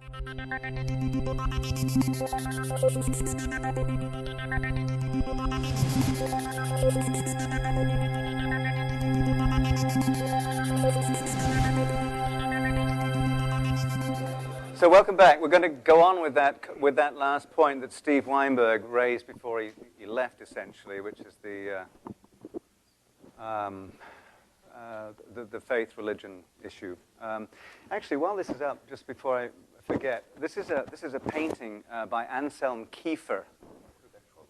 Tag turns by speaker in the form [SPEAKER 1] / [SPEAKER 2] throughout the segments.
[SPEAKER 1] So welcome back. We're going to go on with that last point that Steve Weinberg raised before he left, essentially, which is the faith-religion issue. Actually, while this is up, just before I forget, this is a painting by Anselm Kiefer.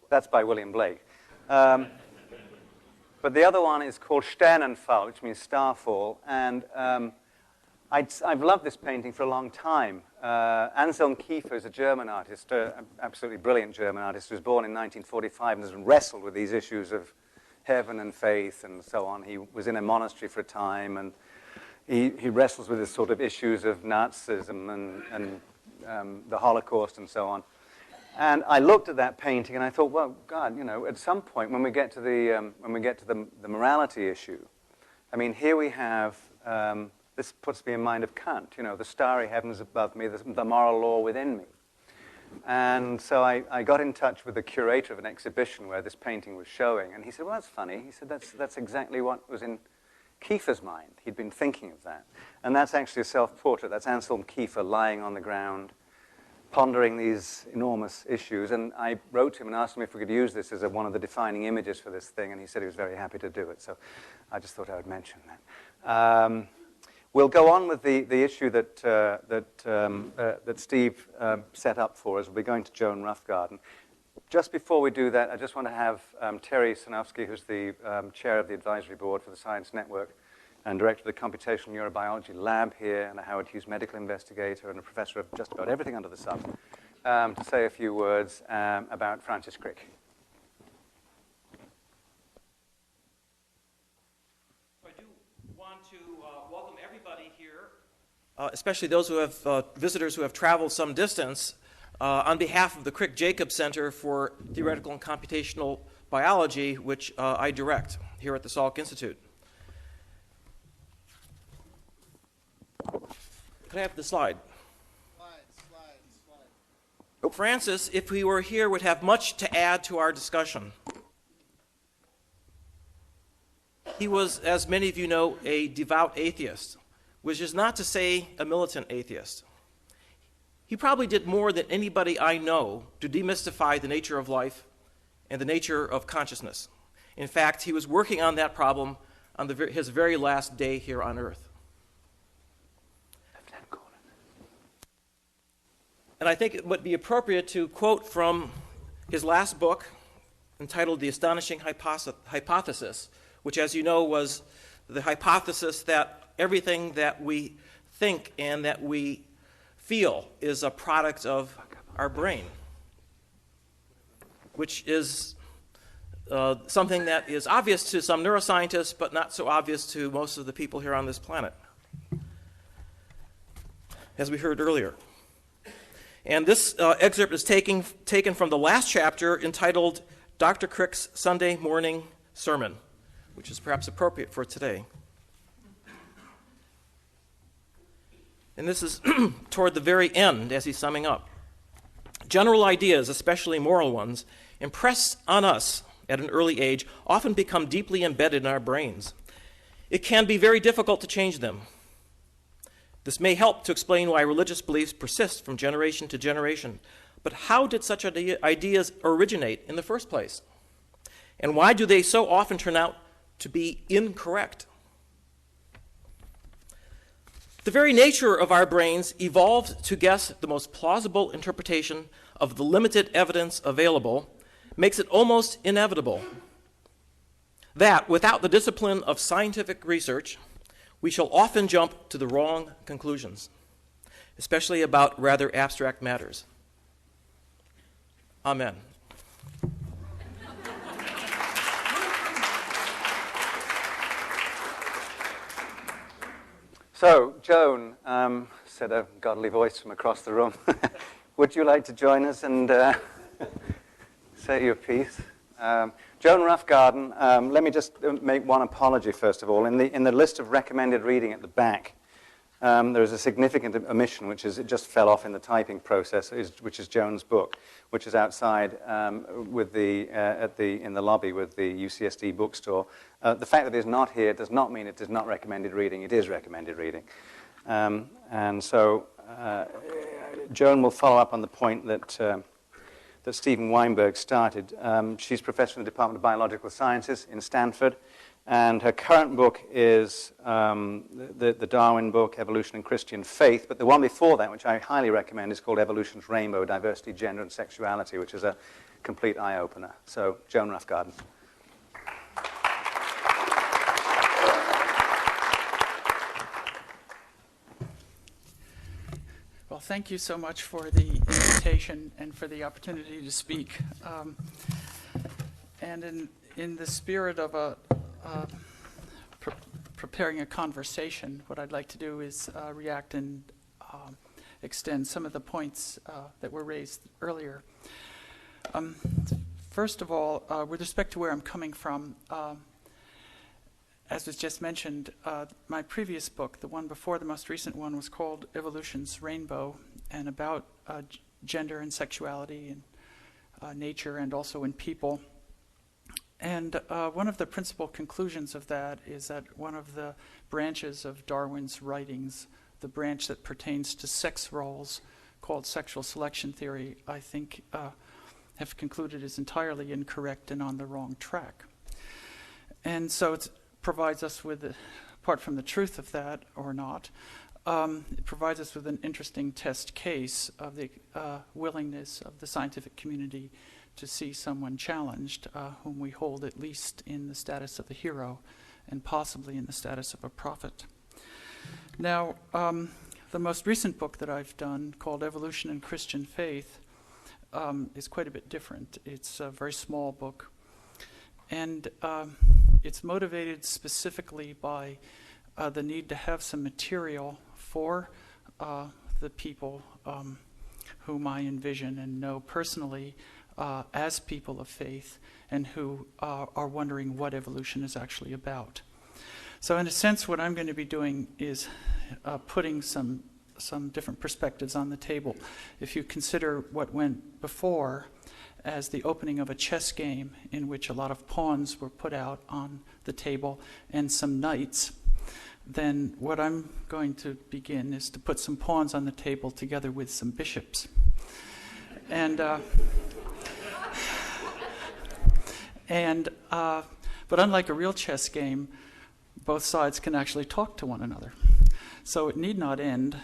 [SPEAKER 1] That's by William Blake. But the other one is called Sternenfall, which means starfall, and I've loved this painting for a long time. Anselm Kiefer is a German artist, absolutely brilliant German artist, who was born in 1945 and has wrestled with these issues of heaven and faith and so on. He was in a monastery for a time, and he wrestles with this sort of issues of Nazism and the Holocaust and so on. And I looked at that painting and I thought, well, God, at some point when we get to the morality issue, I mean, here we have. This puts me in mind of Kant, the starry heavens above me, the moral law within me. And so I got in touch with the curator of an exhibition where this painting was showing, and he said, well, that's funny. He said, that's exactly what was in Kiefer's mind. He'd been thinking of that. And that's actually a self-portrait. That's Anselm Kiefer lying on the ground, pondering these enormous issues. And I wrote to him and asked him if we could use this as one of the defining images for this thing, and he said he was very happy to do it. So I just thought I would mention that. We'll go on with the issue that Steve set up for us. We'll be going to Joan Roughgarden. Just before we do that, I just want to have Terry Sanofsky, who's the chair of the advisory board for the Science Network and director of the Computational Neurobiology Lab here, and a Howard Hughes medical investigator and a professor of just about everything under the sun, to say a few words about Francis Crick.
[SPEAKER 2] Especially those who have visitors who have traveled some distance, on behalf of the Crick-Jacobs Center for Theoretical and Computational Biology, which I direct here at the Salk Institute. Can I have the slide? Slide. Oh. Francis, if he were here, would have much to add to our discussion. He was, as many of you know, a devout atheist, which is not to say a militant atheist. He probably did more than anybody I know to demystify the nature of life and the nature of consciousness. In fact, he was working on that problem on his very last day here on Earth. And I think it would be appropriate to quote from his last book, entitled The Astonishing Hypothesis, which, as you know, was the hypothesis that everything that we think and that we feel is a product of our brain, which is something that is obvious to some neuroscientists, but not so obvious to most of the people here on this planet, as we heard earlier. And this excerpt is taken from the last chapter, entitled Dr. Crick's Sunday Morning Sermon, which is perhaps appropriate for today. And this is toward the very end, as he's summing up. General ideas, especially moral ones, impressed on us at an early age, often become deeply embedded in our brains. It can be very difficult to change them. This may help to explain why religious beliefs persist from generation to generation. But how did such ideas originate in the first place? And why do they so often turn out to be incorrect? The very nature of our brains evolved to guess the most plausible interpretation of the limited evidence available, makes it almost inevitable that without the discipline of scientific research, we shall often jump to the wrong conclusions, especially about rather abstract matters. Amen.
[SPEAKER 1] So, Joan, said a godly voice from across the room, would you like to join us and say your piece? Joan Roughgarden, let me just make one apology first of all. In the list of recommended reading at the back, There is a significant omission, which is it just fell off in the typing process, which is Joan's book, which is outside in the lobby with the UCSD bookstore. The fact that it is not here does not mean it is not recommended reading. It is recommended reading. And so Joan will follow up on the point that Stephen Weinberg started. She's professor in the Department of Biological Sciences in Stanford. And her current book is the Darwin book, Evolution and Christian Faith. But the one before that, which I highly recommend, is called Evolution's Rainbow, Diversity, Gender, and Sexuality, which is a complete eye-opener. So, Joan Roughgarden.
[SPEAKER 3] Well, thank you so much for the invitation and for the opportunity to speak. And in the spirit of preparing a conversation, what I'd like to do is react and extend some of the points that were raised earlier. First of all, with respect to where I'm coming from, as was just mentioned, my previous book, the one before the most recent one, was called Evolution's Rainbow, and about gender and sexuality and nature and also in people. And one of the principal conclusions of that is that one of the branches of Darwin's writings, the branch that pertains to sex roles, called sexual selection theory, I think have concluded is entirely incorrect and on the wrong track. And so it provides us with, apart from the truth of that or not, it provides us with an interesting test case of the willingness of the scientific community to see someone challenged, whom we hold at least in the status of a hero and possibly in the status of a prophet. Now, the most recent book that I've done, called Evolution and Christian Faith, is quite a bit different. It's a very small book, and it's motivated specifically by the need to have some material for the people whom I envision and know personally as people of faith, and who are wondering what evolution is actually about. So in a sense, what I'm going to be doing is putting some different perspectives on the table. If you consider what went before as the opening of a chess game in which a lot of pawns were put out on the table and some knights, then what I'm going to begin is to put some pawns on the table together with some bishops. But unlike a real chess game, both sides can actually talk to one another. So it need not end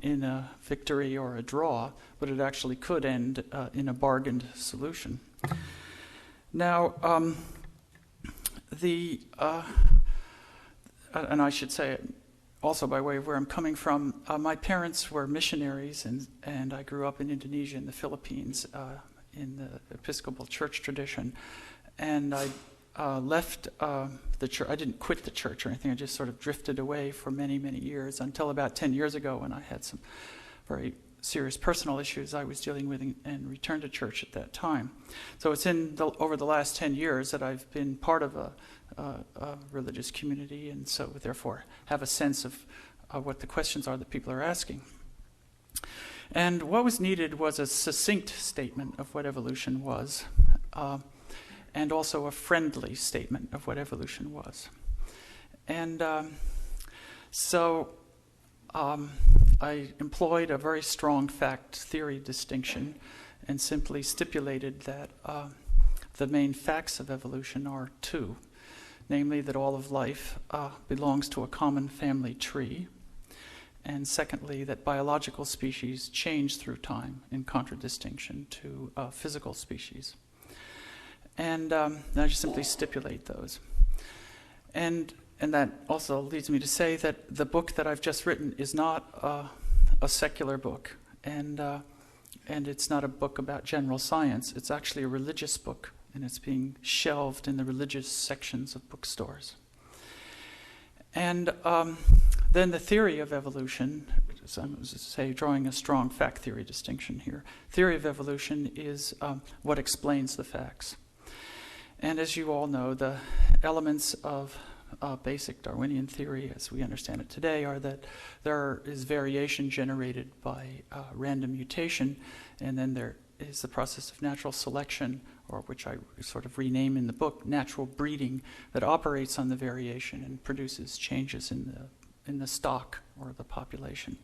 [SPEAKER 3] in a victory or a draw, but it actually could end in a bargained solution. Now, and I should say, also by way of where I'm coming from, my parents were missionaries, and I grew up in Indonesia and the Philippines in the Episcopal Church tradition. And I left the church. I didn't quit the church or anything. I just sort of drifted away for many, many years until about 10 years ago when I had some very serious personal issues I was dealing with and returned to church at that time. So it's over the last 10 years that I've been part of a religious community, and so therefore have a sense of what the questions are that people are asking. And what was needed was a succinct statement of what evolution was, and also a friendly statement of what evolution was. And so I employed a very strong fact theory distinction and simply stipulated that the main facts of evolution are two, namely that all of life belongs to a common family tree, and secondly, that biological species change through time in contradistinction to physical species. And I just simply stipulate those. And that also leads me to say that the book that I've just written is not a secular book, and it's not a book about general science. It's actually a religious book, and it's being shelved in the religious sections of bookstores. And then the theory of evolution, so I'm going to say drawing a strong fact theory distinction here. Theory of evolution is what explains the facts. And as you all know, the elements of basic Darwinian theory, as we understand it today, are that there is variation generated by random mutation, and then there is the process of natural selection, or which I sort of rename in the book, natural breeding, that operates on the variation and produces changes in the stock or the population.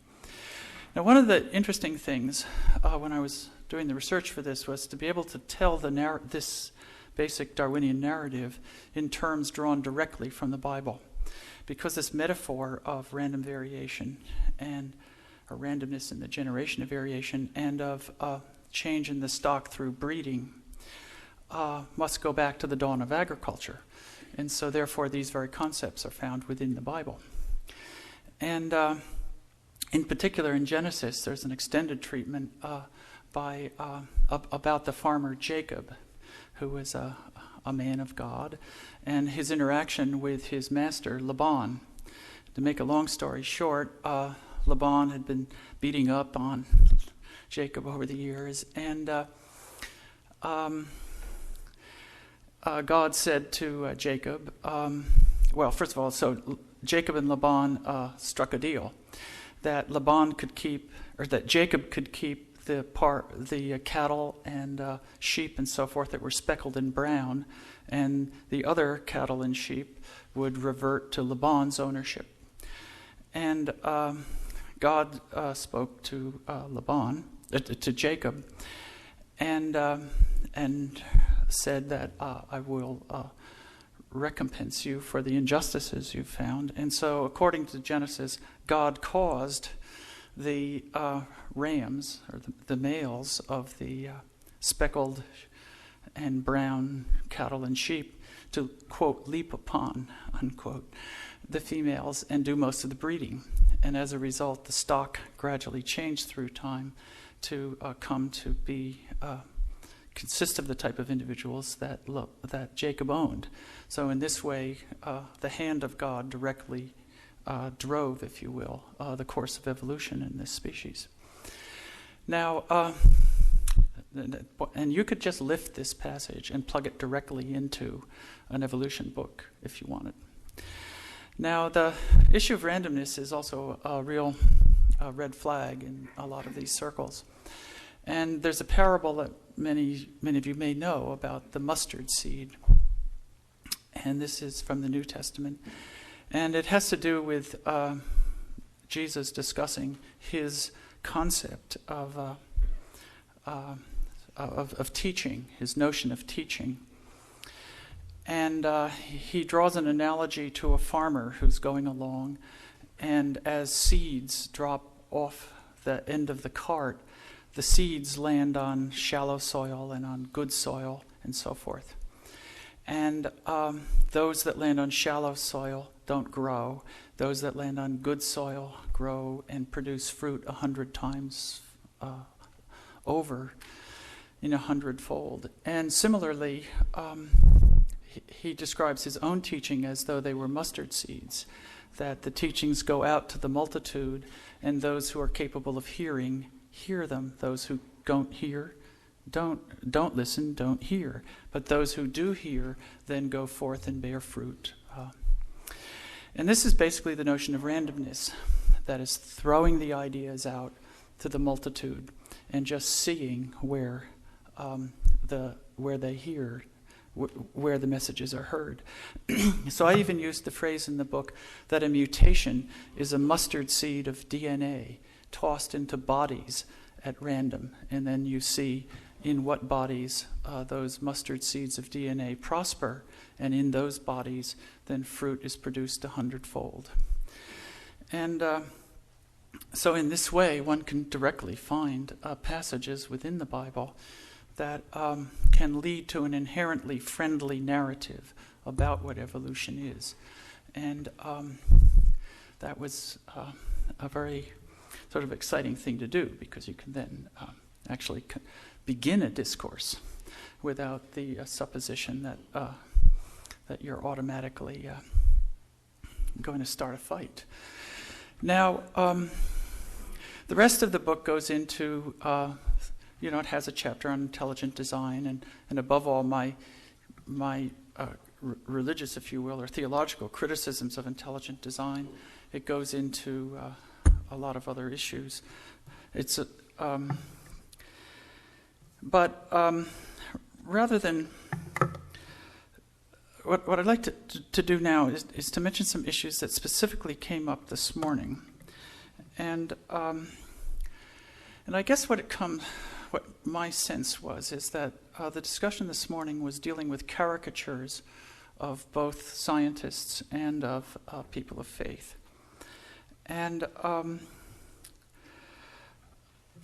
[SPEAKER 3] Now, one of the interesting things when I was doing the research for this was to be able to tell this basic Darwinian narrative in terms drawn directly from the Bible, because this metaphor of random variation and or randomness in the generation of variation and of change in the stock through breeding must go back to the dawn of agriculture. And so therefore these very concepts are found within the Bible. And in particular in Genesis, there's an extended treatment about the farmer Jacob, who was a man of God, and his interaction with his master Laban. To make a long story short, Laban had been beating up on Jacob over the years, and God said to Jacob, well, first of all, so Jacob and Laban struck a deal that Jacob could keep the cattle and sheep and so forth that were speckled and brown, and the other cattle and sheep would revert to Laban's ownership. And God spoke to to Jacob, and said that I will recompense you for the injustices you've found. And so, according to Genesis, God caused the rams, or the males of the speckled and brown cattle and sheep, to, quote, leap upon, unquote, the females and do most of the breeding. And as a result, the stock gradually changed through time to come to be consist of the type of individuals that Jacob owned. So in this way, the hand of God directly drove, if you will, the course of evolution in this species. Now, and you could just lift this passage and plug it directly into an evolution book if you wanted. Now, the issue of randomness is also a real red flag in a lot of these circles. And there's a parable that many of you may know about the mustard seed. And this is from the New Testament. And it has to do with Jesus discussing his concept of teaching, his notion of teaching. And he draws an analogy to a farmer who's going along, and as seeds drop off the end of the cart, the seeds land on shallow soil and on good soil and so forth. And those that land on shallow soil don't grow. Those that land on good soil grow and produce fruit 100 times over in 100-fold. And similarly, he describes his own teaching as though they were mustard seeds, that the teachings go out to the multitude, and those who are capable of hearing hear them. Those who don't hear don't listen, don't hear. But those who do hear then go forth and bear fruit. And this is basically the notion of randomness, that is throwing the ideas out to the multitude and just seeing where they hear, where the messages are heard. So I even used the phrase in the book that a mutation is a mustard seed of DNA tossed into bodies at random, and then you see in what bodies those mustard seeds of DNA prosper, and in those bodies then fruit is produced 100-fold. And so in this way one can directly find passages within the Bible that can lead to an inherently friendly narrative about what evolution is. And that was a very sort of exciting thing to do, because you can then actually begin a discourse without the supposition that you're automatically going to start a fight. Now, the rest of the book goes into, it has a chapter on intelligent design, and above all, my religious, if you will, or theological criticisms of intelligent design. It goes into a lot of other issues. Rather than what I'd like to do now is to mention some issues that specifically came up this morning, and I guess what my sense was is that the discussion this morning was dealing with caricatures of both scientists and of people of faith, and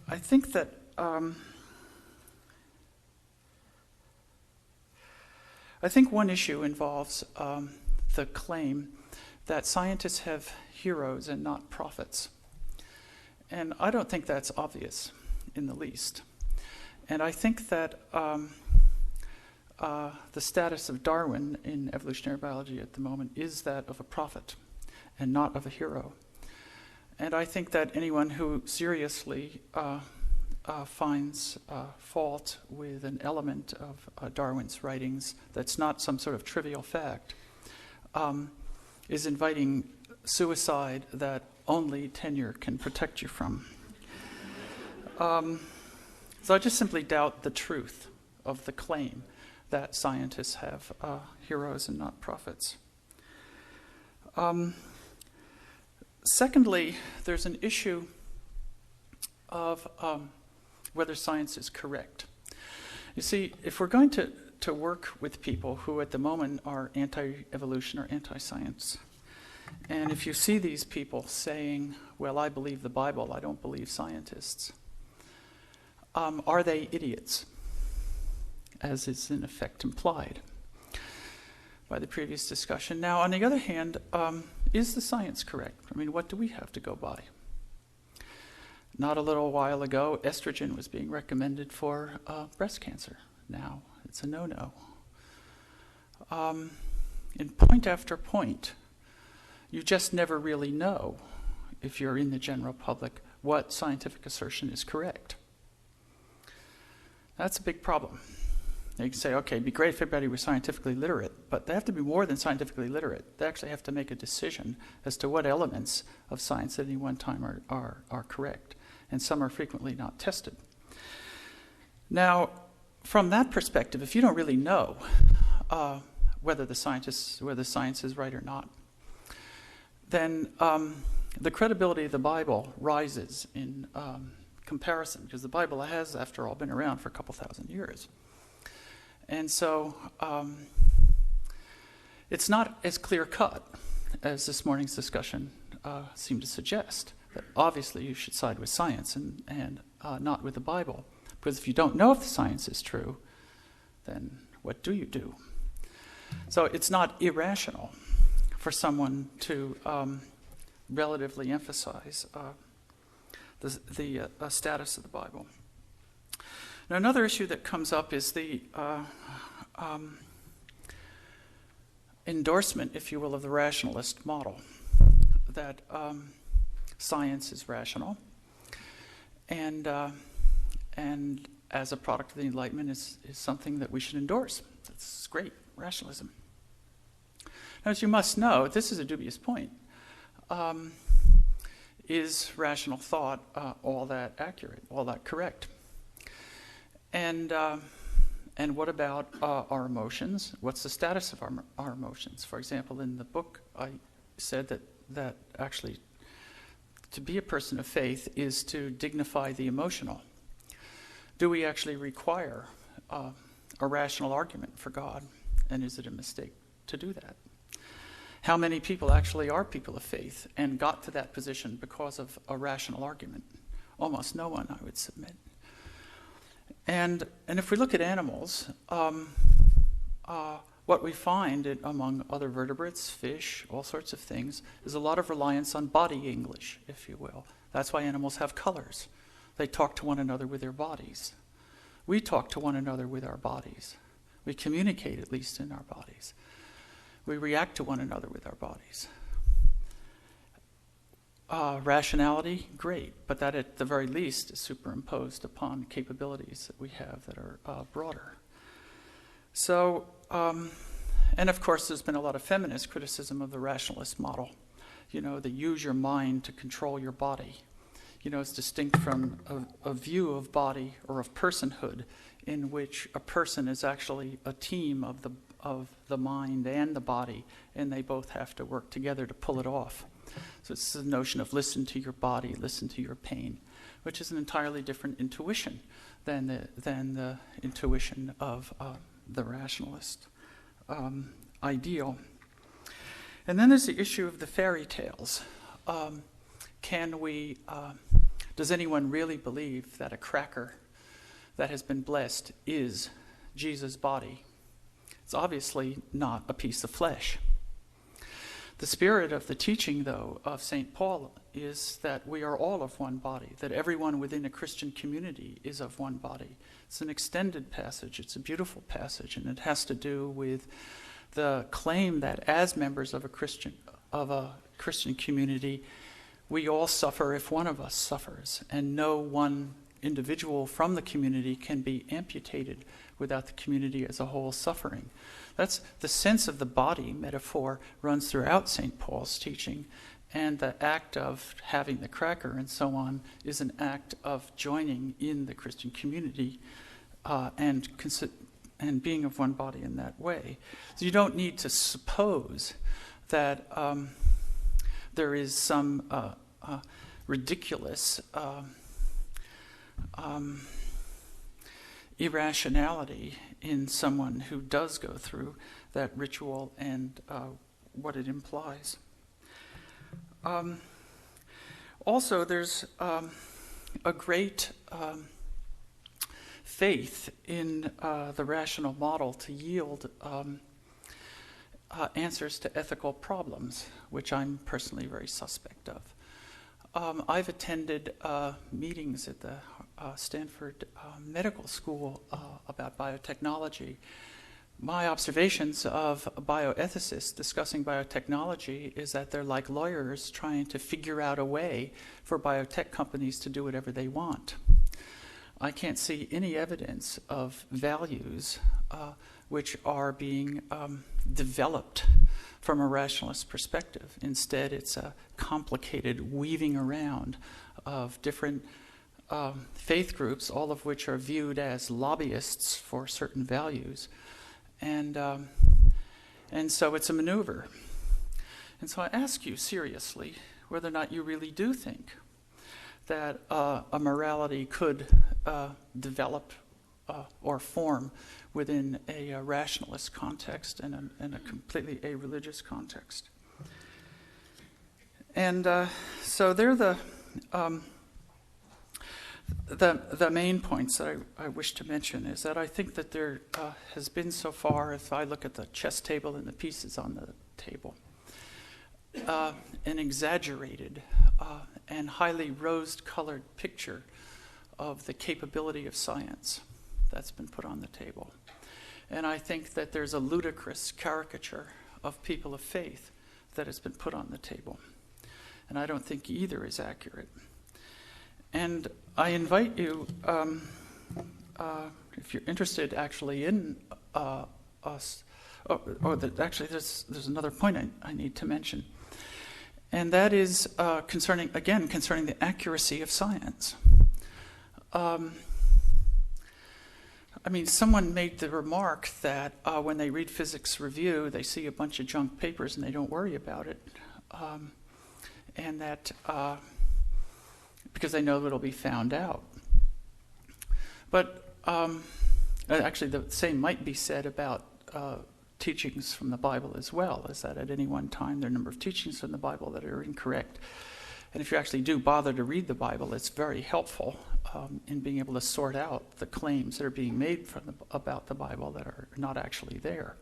[SPEAKER 3] I think that. I think one issue involves the claim that scientists have heroes and not prophets. And I don't think that's obvious in the least. And I think that the status of Darwin in evolutionary biology at the moment is that of a prophet and not of a hero. And I think that anyone who seriously finds fault with an element of Darwin's writings that's not some sort of trivial fact is inviting suicide that only tenure can protect you from. So I just simply doubt the truth of the claim that scientists have heroes and not prophets. Secondly, there's an issue of whether science is correct. You see, if we're going to work with people who at the moment are anti-evolution or anti-science, and if you see these people saying, well, I believe the Bible, I don't believe scientists, are they idiots, as is in effect implied by the previous discussion? Now, on the other hand, is the science correct? I mean, what do we have to go by? Not a little while ago, estrogen was being recommended for breast cancer. Now it's a no-no. In point after point, you just never really know, if you're in the general public, what scientific assertion is correct. That's a big problem. You can say, okay, it'd be great if everybody was scientifically literate, but they have to be more than scientifically literate. They actually have to make a decision as to what elements of science at any one time are correct. And some are frequently not tested. Now, from that perspective, if you don't really know whether the science is right or not, then the credibility of the Bible rises in comparison, because the Bible has, after all, been around for a couple thousand years. And so it's not as clear-cut as this morning's discussion seemed to suggest. That obviously you should side with science and not with the Bible. Because if you don't know if the science is true, then what do you do? So it's not irrational for someone to relatively emphasize the status of the Bible. Now, another issue that comes up is the endorsement, if you will, of the rationalist model, that science is rational, and as a product of the Enlightenment is something that we should endorse. That's great, rationalism. Now, as you must know, this is a dubious point. Is rational thought all that accurate, all that correct? And what about our emotions? What's the status of our emotions? For example, in the book, I said that actually to be a person of faith is to dignify the emotional. Do we actually require a rational argument for God? And is it a mistake to do that? How many people actually are people of faith and got to that position because of a rational argument? Almost no one, I would submit. And if we look at animals, what we find among other vertebrates, fish, all sorts of things, is a lot of reliance on body English, if you will. That's why animals have colors. They talk to one another with their bodies. We talk to one another with our bodies. We communicate, at least in our bodies. We react to one another with our bodies. Rationality, great, but that at the very least is superimposed upon capabilities that we have that are broader. So And of course, there's been a lot of feminist criticism of the rationalist model, that use your mind to control your body. It's distinct from a view of body or of personhood in which a person is actually a team of the mind and the body, and they both have to work together to pull it off. So it's the notion of listen to your body, listen to your pain, which is an entirely different intuition than the intuition of the rationalist ideal. And then there's the issue of the fairy tales. Does anyone really believe that a cracker that has been blessed is Jesus' body? It's obviously not a piece of flesh. The spirit of the teaching, though, of St. Paul is that we are all of one body, that everyone within a Christian community is of one body. It's an extended passage. It's a beautiful passage, and it has to do with the claim that as members of a Christian community, we all suffer if one of us suffers, and no one individual from the community can be amputated without the community as a whole suffering. That's the sense of the body metaphor runs throughout St. Paul's teaching, and the act of having the cracker and so on is an act of joining in the Christian community and being of one body in that way. So you don't need to suppose that there is some ridiculous irrationality in someone who does go through that ritual and what it implies. Also, there's a great faith in the rational model to yield answers to ethical problems, which I'm personally very suspect of. I've attended meetings at the Stanford Medical School about biotechnology. My observations of bioethicists discussing biotechnology is that they're like lawyers trying to figure out a way for biotech companies to do whatever they want. I can't see any evidence of values which are being developed from a rationalist perspective. Instead, it's a complicated weaving around of different faith groups, all of which are viewed as lobbyists for certain values. And so it's a maneuver. And so I ask you seriously whether or not you really do think that a morality could develop or form within a rationalist context and a completely a-religious context. And so they're the main points that I wish to mention. Is that I think that there has been so far, if I look at the chess table and the pieces on the table, an exaggerated and highly rose-colored picture of the capability of science that's been put on the table. And I think that there's a ludicrous caricature of people of faith that has been put on the table. And I don't think either is accurate. And I invite you, if you're interested actually in us, actually there's another point I need to mention. And that is concerning the accuracy of science. Someone made the remark that when they read Physics Review, they see a bunch of junk papers and they don't worry about it. And that because they know it'll be found out. But actually the same might be said about teachings from the Bible as well, is that at any one time there are a number of teachings from the Bible that are incorrect. And if you actually do bother to read the Bible, it's very helpful in being able to sort out the claims that are being made about the Bible that are not actually there.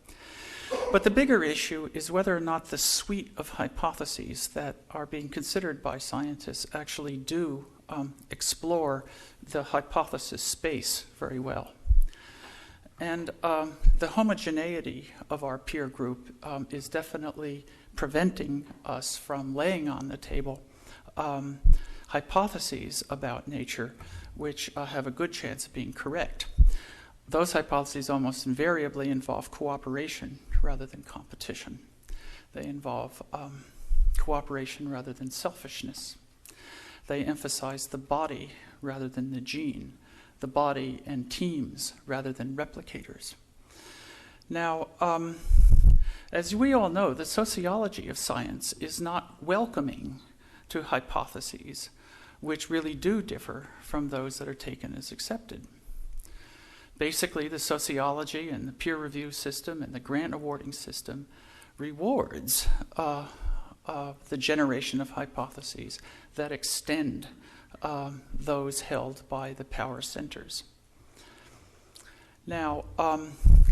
[SPEAKER 3] But the bigger issue is whether or not the suite of hypotheses that are being considered by scientists actually do explore the hypothesis space very well. And the homogeneity of our peer group is definitely preventing us from laying on the table hypotheses about nature which have a good chance of being correct. those hypotheses almost invariably involve cooperation rather than competition. They involve cooperation rather than selfishness. They emphasize the body rather than the gene, the body and teams rather than replicators. Now, as we all know, the sociology of science is not welcoming to hypotheses which really do differ from those that are taken as accepted. Basically, the sociology and the peer review system and the grant awarding system rewards the generation of hypotheses that extend those held by the power centers. Now,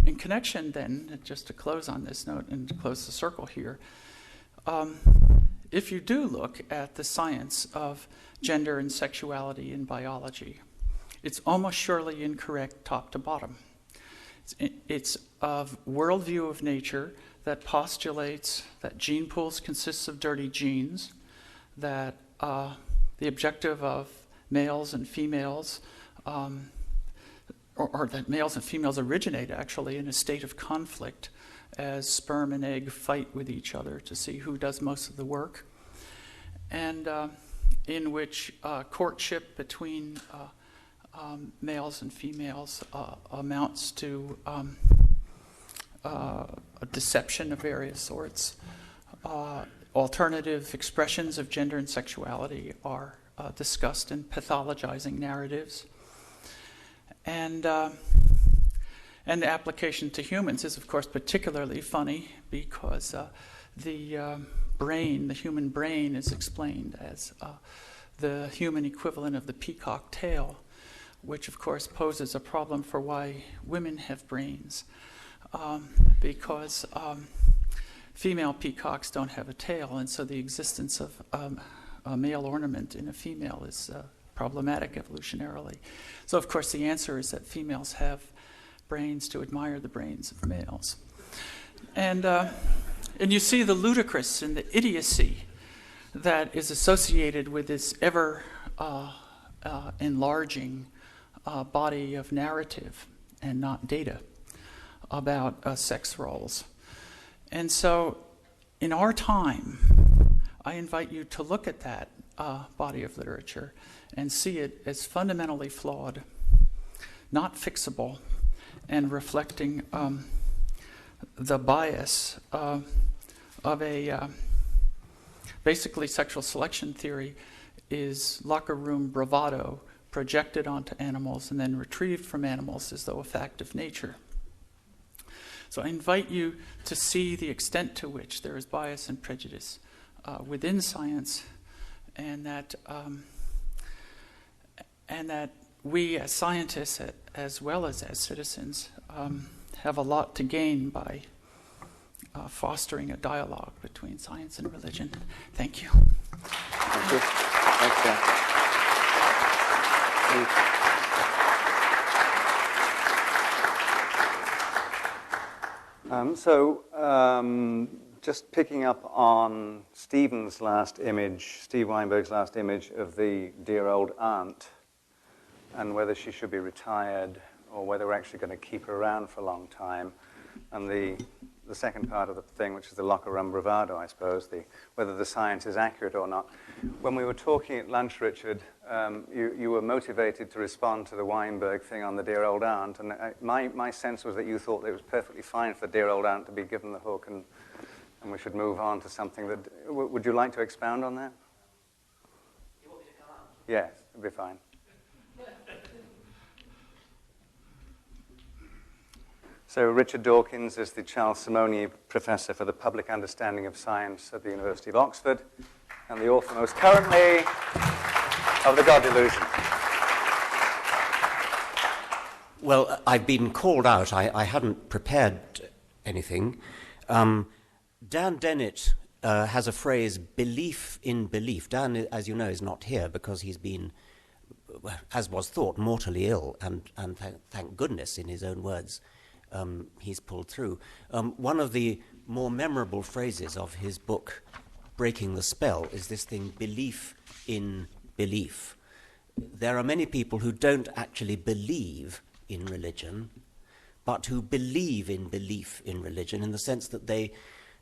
[SPEAKER 3] in connection then, just to close on this note and to close the circle here, if you do look at the science of gender and sexuality in biology, it's almost surely incorrect top to bottom. It's a worldview of nature that postulates that gene pools consist of dirty genes, that the objective of males and females, or that males and females originate actually in a state of conflict as sperm and egg fight with each other to see who does most of the work, and in which courtship between males and females amounts to a deception of various sorts. Alternative expressions of gender and sexuality are discussed in pathologizing narratives. And the application to humans is, of course, particularly funny because the human brain is explained as the human equivalent of the peacock tail, which, of course, poses a problem for why women have brains, because female peacocks don't have a tail, and so the existence of a male ornament in a female is problematic evolutionarily. So, of course, the answer is that females have brains to admire the brains of males. And you see the ludicrous and the idiocy that is associated with this ever enlarging body of narrative and not data about sex roles. And so, in our time, I invite you to look at that body of literature and see it as fundamentally flawed, not fixable, and reflecting the bias of a basically sexual selection theory is locker room bravado projected onto animals and then retrieved from animals as though a fact of nature. So I invite you to see the extent to which there is bias and prejudice within science, and that we as scientists, as well as citizens, have a lot to gain by fostering a dialogue between science and religion. Thank you.
[SPEAKER 1] Thank you. Thanks, Dan. Just picking up on Steve Weinberg's last image of the dear old aunt, and whether she should be retired or whether we're actually going to keep her around for a long time, and the second part of the thing, which is the locker room bravado, I suppose, whether the science is accurate or not. When we were talking at lunch, Richard, you were motivated to respond to the Weinberg thing on the dear old aunt, and my sense was that you thought it was perfectly fine for the dear old aunt to be given the hook, and we should move on to something that... Would you like to expound on that?
[SPEAKER 4] You want me to come on?
[SPEAKER 1] Yes, it'd be fine. So Richard Dawkins is the Charles Simonier Professor for the Public Understanding of Science at the University of Oxford, and the author most currently of The God Delusion.
[SPEAKER 4] Well, I've been called out. I hadn't prepared anything. Dan Dennett has a phrase, belief in belief. Dan, as you know, is not here because he's been, as was thought, mortally ill, and thank goodness, in his own words, he's pulled through. One of the more memorable phrases of his book, Breaking the Spell, is this thing, belief in belief. There are many people who don't actually believe in religion, but who believe in belief in religion, in the sense that they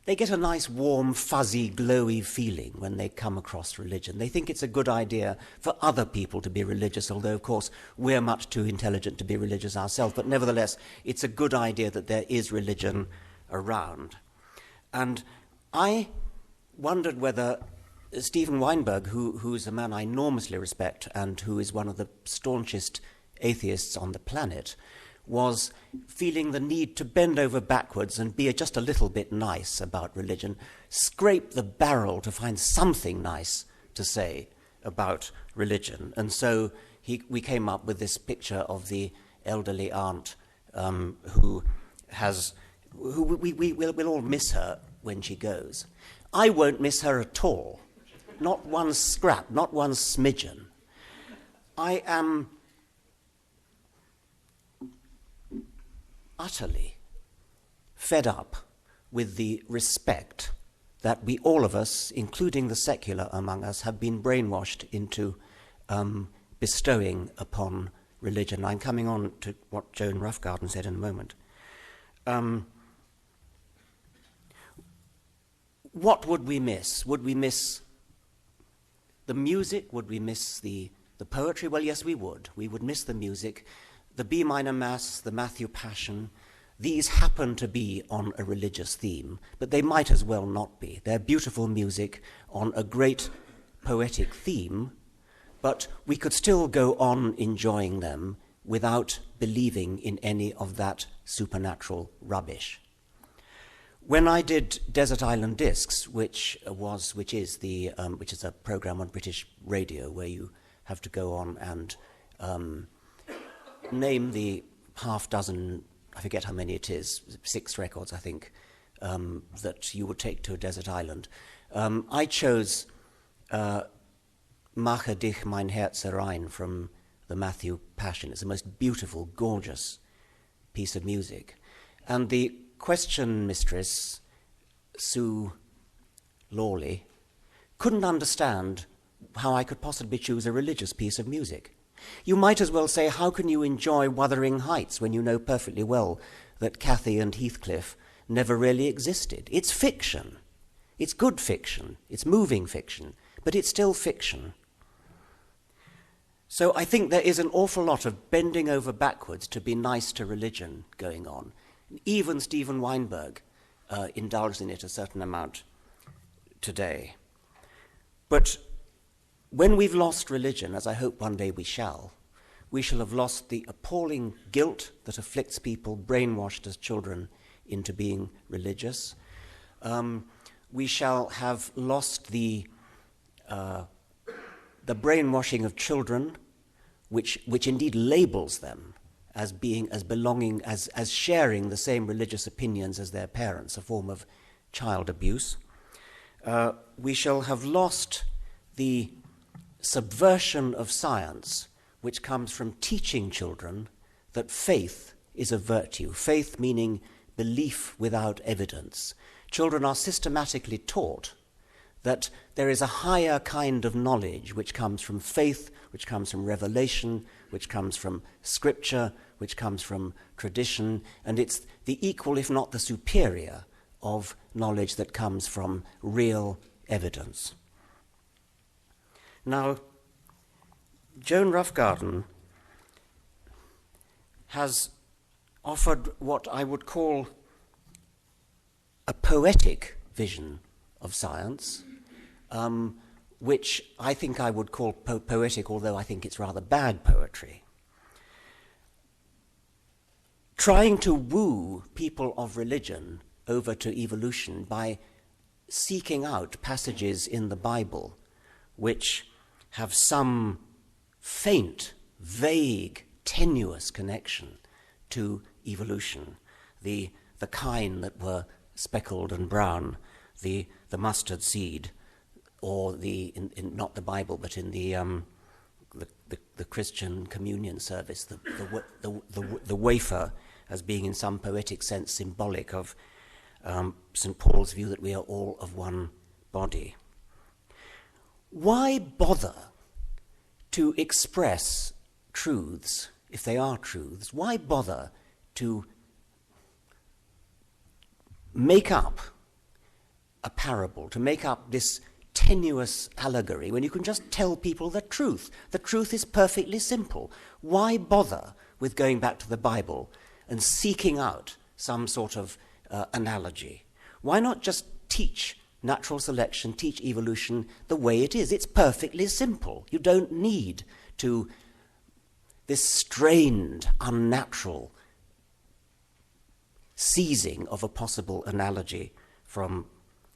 [SPEAKER 4] get a nice, warm, fuzzy, glowy feeling when they come across religion. They think it's a good idea for other people to be religious, although, of course, we're much too intelligent to be religious ourselves. But nevertheless, it's a good idea that there is religion around. And I wondered whether Stephen Weinberg, who's a man I enormously respect and who is one of the staunchest atheists on the planet, was feeling the need to bend over backwards and be just a little bit nice about religion, scrape the barrel to find something nice to say about religion. And so we came up with this picture of the elderly aunt we'll all miss her when she goes. I won't miss her at all. Not one scrap, not one smidgen. I am utterly fed up with the respect that we, all of us, including the secular among us, have been brainwashed into bestowing upon religion. I'm coming on to what Joan Roughgarden said in a moment. What would we miss? Would we miss the music? Would we miss the poetry? Well, yes, we would. We would miss the music. The B minor Mass, the Matthew Passion, these happen to be on a religious theme, but they might as well not be. They're beautiful music on a great poetic theme, but we could still go on enjoying them without believing in any of that supernatural rubbish. When I did Desert Island Discs, which is a program on British radio where you have to go on and name the half dozen, I forget how many it is, 6 records, I think, that you would take to a desert island. I chose Mache dich mein Herz rein from the Matthew Passion. It's the most beautiful, gorgeous piece of music. And the question mistress, Sue Lawley, couldn't understand how I could possibly choose a religious piece of music. You might as well say, how can you enjoy Wuthering Heights when you know perfectly well that Cathy and Heathcliff never really existed? It's fiction. It's good fiction. It's moving fiction. But it's still fiction. So I think there is an awful lot of bending over backwards to be nice to religion going on. Even Stephen Weinberg indulged in it a certain amount today. But when we've lost religion, as I hope one day we shall have lost the appalling guilt that afflicts people brainwashed as children into being religious. We shall have lost the brainwashing of children, which indeed labels them as belonging, as sharing the same religious opinions as their parents, a form of child abuse. We shall have lost the subversion of science, which comes from teaching children that faith is a virtue, faith meaning belief without evidence. Children are systematically taught that there is a higher kind of knowledge which comes from faith, which comes from revelation, which comes from scripture, which comes from tradition, and it's the equal, if not the superior, of knowledge that comes from real evidence. Now, Joan Roughgarden has offered what I would call a poetic vision of science, which I think I would call poetic, although I think it's rather bad poetry. Trying to woo people of religion over to evolution by seeking out passages in the Bible which have some faint, vague, tenuous connection to evolution, the kine that were speckled and brown, the mustard seed, or not the Bible, but in the Christian communion service, the wafer as being in some poetic sense symbolic of St. Paul's view that we are all of one body. Why bother to express truths if they are truths, why bother to make up a parable, to make up this tenuous allegory, when you can just tell people the truth? The truth is perfectly simple. Why bother with going back to the Bible and seeking out some sort of analogy? Why not just teach natural selection, teach evolution the way it is? It's perfectly simple. You don't need to this strained, unnatural seizing of a possible analogy from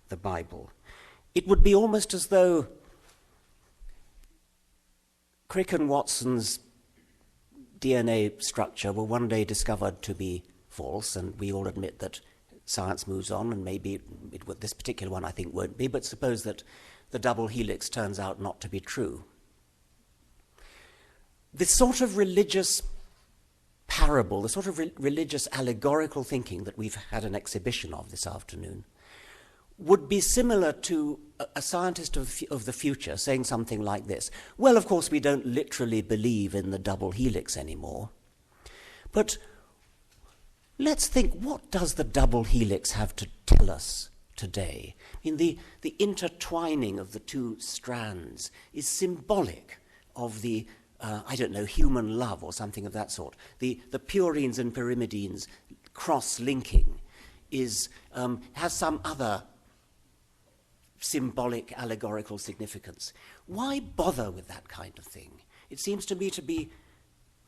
[SPEAKER 4] the Bible. It would be almost as though Crick and Watson's DNA structure were one day discovered to be false, and we all admit that science moves on, and maybe this particular one I think won't be, but suppose that the double helix turns out not to be true. This sort of religious parable, the sort of religious allegorical thinking that we've had an exhibition of this afternoon, would be similar to a scientist of the future saying something like this. Well, of course, we don't literally believe in the double helix anymore, but let's think, what does the double helix have to tell us today? I mean, the intertwining of the two strands is symbolic of the human love or something of that sort. The purines and pyrimidines cross-linking has some other symbolic, allegorical significance. Why bother with that kind of thing? It seems to me to be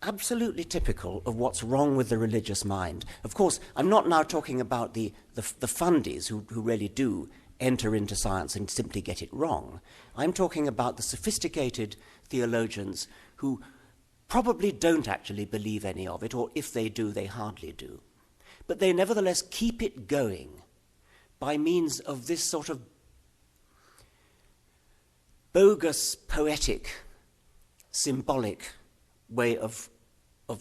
[SPEAKER 4] absolutely typical of what's wrong with the religious mind. Of course, I'm not now talking about the fundies who really do enter into science and simply get it wrong. I'm talking about the sophisticated theologians who probably don't actually believe any of it, or if they do, they hardly do. But they nevertheless keep it going by means of this sort of bogus, poetic, symbolic way of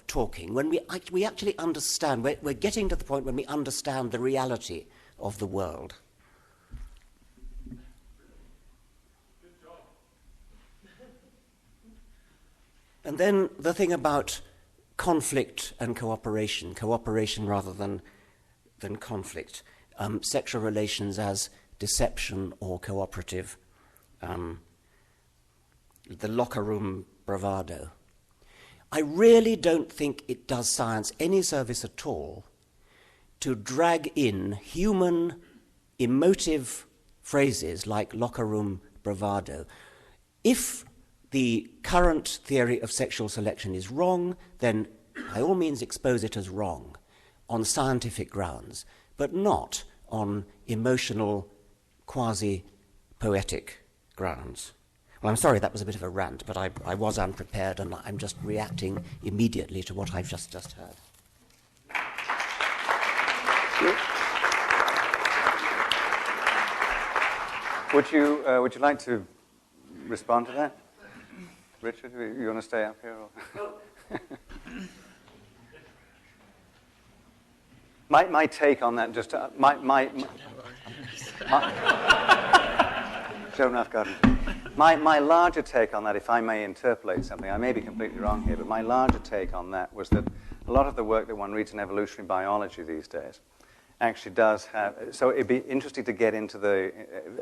[SPEAKER 4] talking. When we actually understand, we're getting to the point when we understand the reality of the world. And then the thing about conflict and cooperation rather than conflict, sexual relations as deception or cooperative, the locker room bravado. I really don't think it does science any service at all to drag in human emotive phrases like locker room bravado. If the current theory of sexual selection is wrong, then by all means expose it as wrong on scientific grounds, but not on emotional, quasi-poetic grounds. Well, I'm sorry, that was a bit of a rant, but I was unprepared, and I'm just reacting immediately to what I've just heard.
[SPEAKER 1] Would you like to respond to that? Richard, you want to stay up here? Or? my take on that, just my Joan Roughgarden. My larger take on that, if I may interpolate something, I may be completely wrong here, but my larger take on that was that a lot of the work that one reads in evolutionary biology these days actually does have, so it'd be interesting to get into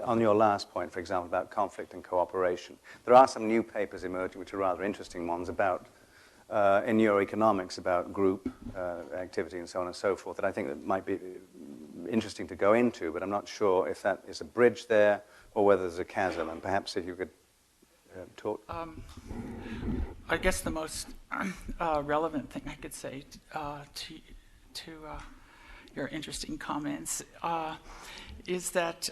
[SPEAKER 1] on your last point, for example, about conflict and cooperation. There are some new papers emerging which are rather interesting ones about, in neuroeconomics, about group activity and so on and so forth, that I think that might be interesting to go into, but I'm not sure if that is a bridge there or whether there's a chasm, and perhaps if you could talk.
[SPEAKER 3] I guess the most relevant thing I could say to your interesting comments is that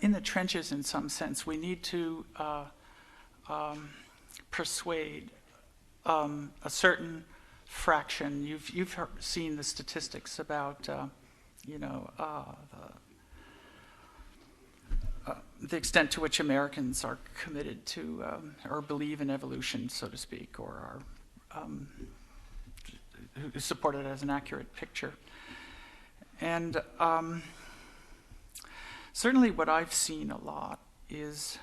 [SPEAKER 3] in the trenches, in some sense, we need to persuade a certain fraction. You've seen the statistics about the extent to which Americans are committed to or believe in evolution, so to speak, or are support it as an accurate picture. And certainly what I've seen a lot is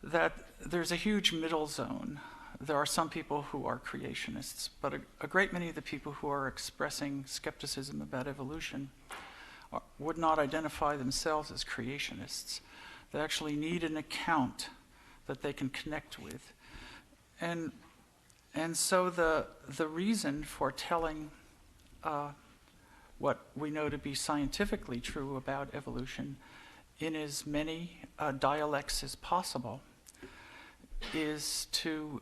[SPEAKER 3] that there's a huge middle zone there are some people who are creationists, but a great many of the people who are expressing skepticism about evolution would not identify themselves as creationists. They actually need an account that they can connect with. And so the reason for telling what we know to be scientifically true about evolution in as many dialects as possible is to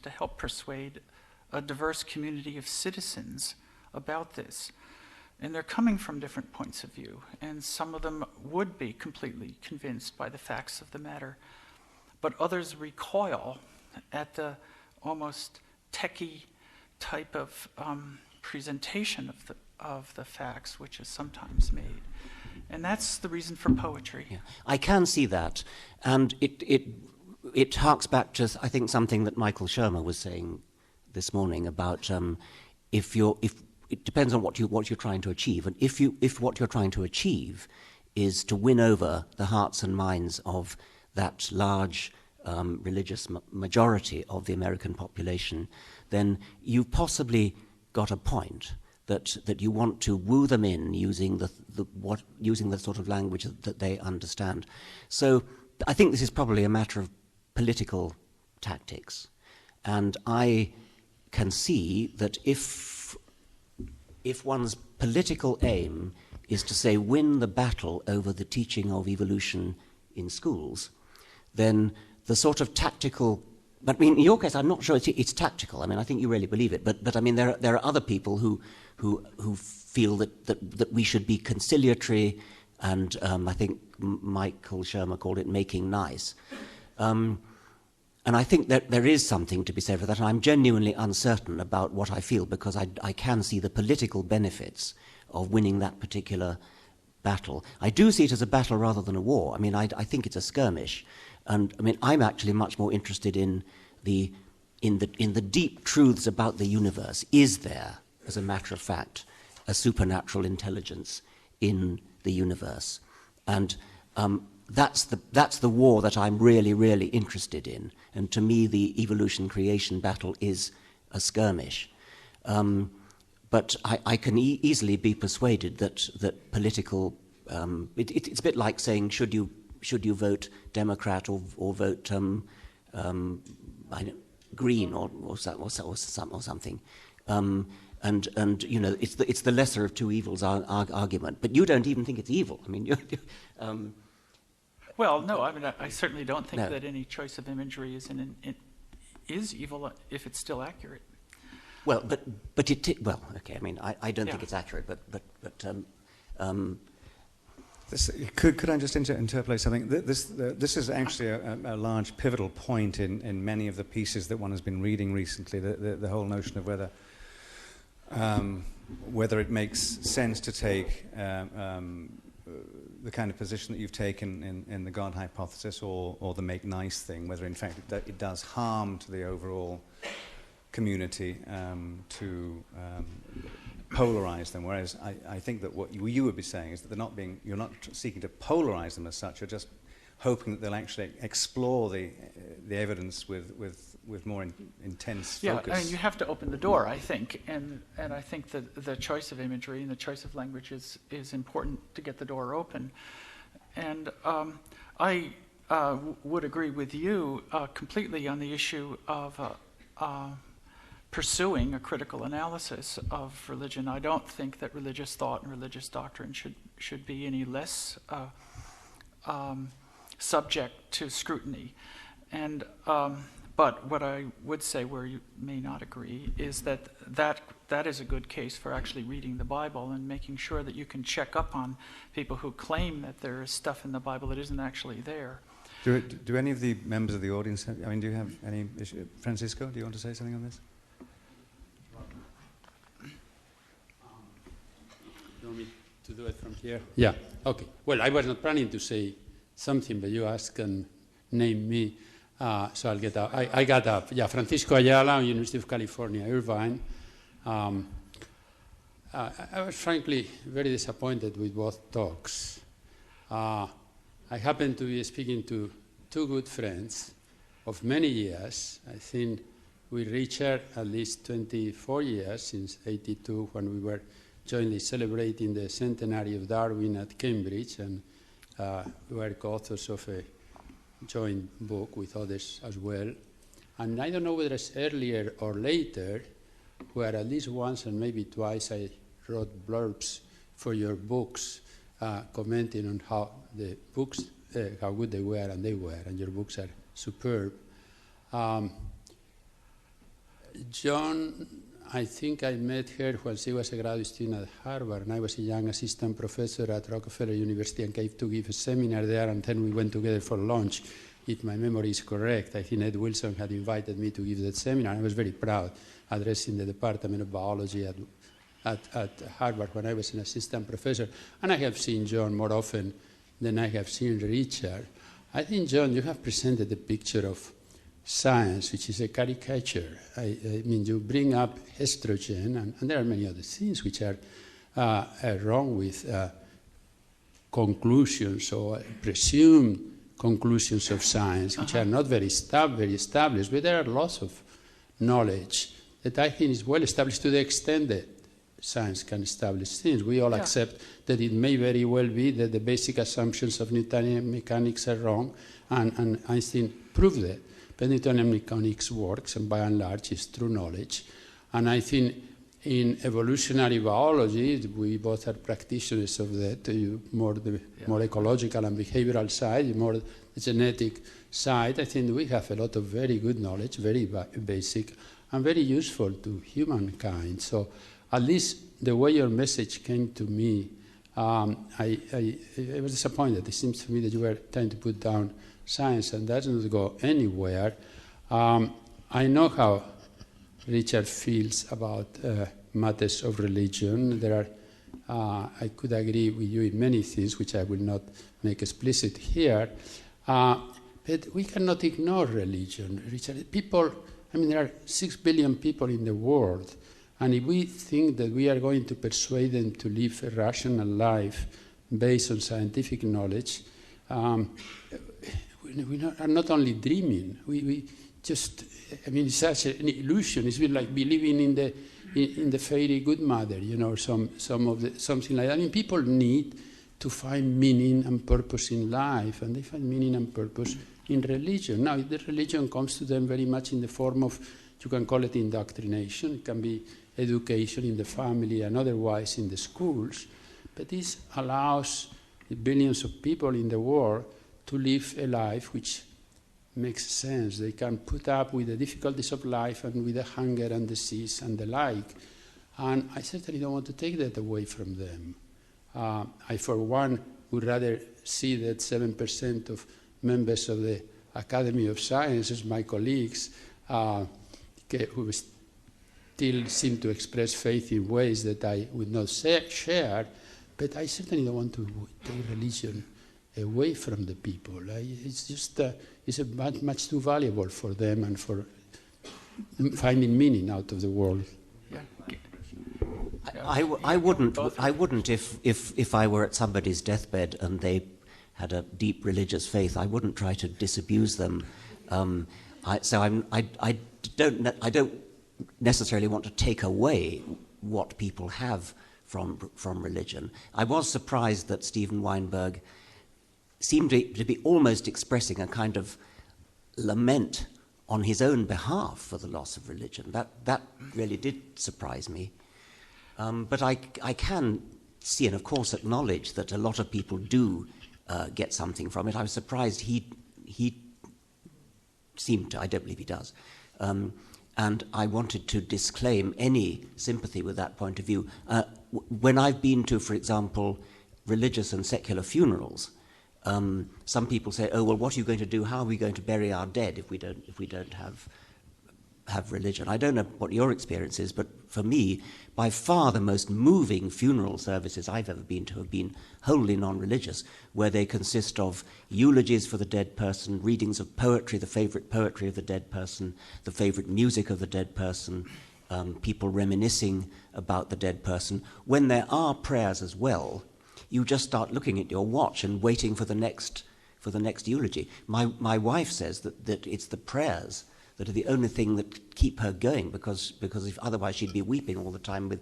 [SPEAKER 3] help persuade a diverse community of citizens about this. And they're coming from different points of view, and some of them would be completely convinced by the facts of the matter, but others recoil at the almost techie type of presentation of the facts, which is sometimes made. And that's the reason for poetry.
[SPEAKER 4] Yeah. I can see that, and it harks back to, I think, something that Michael Shermer was saying this morning about if it depends on what you're trying to achieve, and if what you're trying to achieve is to win over the hearts and minds of that large religious majority of the American population, then you've possibly got a point that you want to woo them in using the sort of language that they understand. So I think this is probably a matter of political tactics, and I can see that if one's political aim is to, say, win the battle over the teaching of evolution in schools, then the sort of tactical, but I mean, in your case, I'm not sure it's tactical. I mean, I think you really believe it, but I mean, there are other people who feel that we should be conciliatory, and I think Michael Shermer called it making nice. And I think that there is something to be said for that, and I'm genuinely uncertain about what I feel, because I can see the political benefits of winning that particular battle. I do see it as a battle rather than a war. I mean, I think it's a skirmish. And I mean, I'm actually much more interested in the deep truths about the universe. Is there, as a matter of fact, a supernatural intelligence in the universe? And that's the war that I'm really, really interested in. And to me, the evolution-creation battle is a skirmish. But I can easily be persuaded that political... it's a bit like saying, should you vote Democrat or vote Green or something? And you know, it's the lesser of two evils argument. But you don't even think it's evil. I mean,
[SPEAKER 3] well, no. I mean, I certainly don't think that any choice of imagery is evil if it's still accurate.
[SPEAKER 4] Well, but okay. I mean, I don't think it's accurate, but.
[SPEAKER 1] Could I just interpolate something? This is actually a large pivotal point in many of the pieces that one has been reading recently. The whole notion of whether it makes sense to take the kind of position that you've taken in the God hypothesis or the make nice thing, whether in fact it does harm to the overall community to polarize them, whereas I think that what you would be saying is that you're not seeking to polarize them as such, you're just hoping that they'll actually explore the evidence with more intense focus.
[SPEAKER 3] Yeah, I mean, you have to open the door, I think, and I think that the choice of imagery and the choice of language is important to get the door open. And I would agree with you completely on the issue of pursuing a critical analysis of religion. I don't think that religious thought and religious doctrine should be any less subject to scrutiny. And but what I would say, where you may not agree, is that is a good case for actually reading the Bible and making sure that you can check up on people who claim that there is stuff in the Bible that isn't actually there.
[SPEAKER 1] Do any of the members of the audience do you have any issue? Francisco, do you want to say something on this?
[SPEAKER 5] You want me to do it from here? Yeah, okay. Well, I was not planning to say something, but you asked and named me, so I'll get up. I got up. Yeah, Francisco Ayala, University of California, Irvine. I was frankly very disappointed with both talks. I happened to be speaking to two good friends, of many years. I think with Richard at least 24 years, since 82, when we were jointly celebrating the centenary of Darwin at Cambridge, and we were co-authors of a joint book with others as well. And I don't know whether it's earlier or later, where at least once and maybe twice I wrote blurbs for your books, commenting on how the books, how good they were, and your books are superb. Joan, I think I met her when she was a graduate student at Harvard, and I was a young assistant professor at Rockefeller University and came to give a seminar there, and then we went together for lunch, if my memory is correct. I think Ed Wilson had invited me to give that seminar. I was very proud, addressing the Department of Biology at Harvard when I was an assistant professor. And I have seen Joan more often than I have seen Richard. I think, Joan, you have presented a picture of science, which is a caricature. I mean, you bring up estrogen, and there are many other things which are wrong with conclusions or presumed conclusions of science, which are not very established, but there are lots of knowledge that I think is well established to the extent that science can establish things. We all accept that it may very well be that the basic assumptions of Newtonian mechanics are wrong, and Einstein proved that. But Newtonian mechanics works, and by and large is true knowledge. And I think in evolutionary biology, we both are practitioners of that. You more the more ecological and behavioral side, more the genetic side. I think we have a lot of very good knowledge, very basic, and very useful to humankind. So at least the way your message came to me, I was disappointed. It seems to me that you were trying to put down science, and that doesn't go anywhere. I know how Richard feels about matters of religion. There are, I could agree with you in many things, which I will not make explicit here. But we cannot ignore religion, Richard. People, I mean, there are 6 billion people in the world, and if we think that we are going to persuade them to live a rational life based on scientific knowledge, we are not only dreaming. We just, I mean, it's such an illusion. It's like believing in the fairy good mother, you know, something like that. I mean, people need to find meaning and purpose in life, and they find meaning and purpose in religion. Now, the religion comes to them very much in the form of, you can call it indoctrination, it can be education in the family and otherwise in the schools, but this allows the billions of people in the world to live a life which makes sense. They can put up with the difficulties of life and with the hunger and disease and the like. And I certainly don't want to take that away from them. I, for one, would rather see that 7% of members of the Academy of Sciences, my colleagues, who still seem to express faith in ways that I would not share, but I certainly don't want to take religion away from the people. It's just it's much too valuable for them and for finding meaning out of the world.
[SPEAKER 3] Yeah.
[SPEAKER 4] I wouldn't if I were at somebody's deathbed and they had a deep religious faith, I wouldn't try to disabuse them. I don't necessarily want to take away what people have from religion. I was surprised that Stephen Weinberg seemed to be almost expressing a kind of lament on his own behalf for the loss of religion. That really did surprise me. But I can see and, of course, acknowledge that a lot of people do get something from it. I was surprised he seemed to. I don't believe he does. And I wanted to disclaim any sympathy with that point of view. When I've been to, for example, religious and secular funerals, some people say, "Oh, well, what are you going to do? How are we going to bury our dead if we don't have religion?" I don't know what your experience is, but for me, by far the most moving funeral services I've ever been to have been wholly non-religious, where they consist of eulogies for the dead person, readings of poetry, the favourite poetry of the dead person, the favourite music of the dead person, people reminiscing about the dead person. When there are prayers as well, you just start looking at your watch and waiting for the next for the next eulogy. My wife says that it's the prayers that are the only thing that keep her going, because if otherwise she'd be weeping all the time.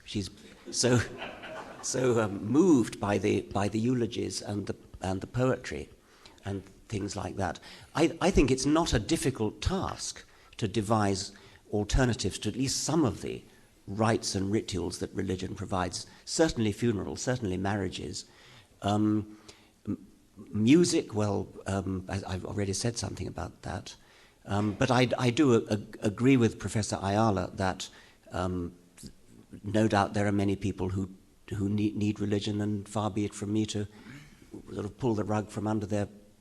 [SPEAKER 4] She's so moved by the eulogies and the poetry and things like that. I think it's not a difficult task to devise alternatives to at least some of the rites and rituals that religion provides. Certainly funerals, certainly marriages. Music, well, I've already said something about that. But I do agree with Professor Ayala that no doubt there are many people who need religion, and far be it from me to sort of pull the rug from under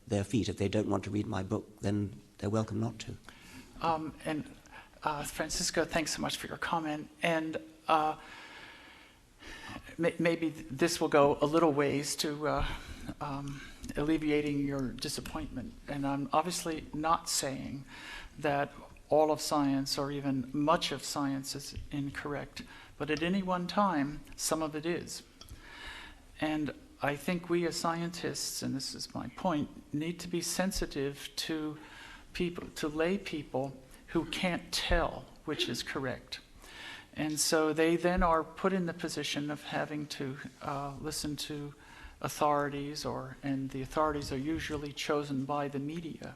[SPEAKER 4] their feet. If they don't want to read my book, then they're welcome not to.
[SPEAKER 3] Francisco, thanks so much for your comment. And maybe this will go a little ways to alleviating your disappointment. And I'm obviously not saying that all of science or even much of science is incorrect, but at any one time, some of it is. And I think we as scientists, and this is my point, need to be sensitive to people, to lay people who can't tell which is correct. And so they then are put in the position of having to listen to authorities, and the authorities are usually chosen by the media.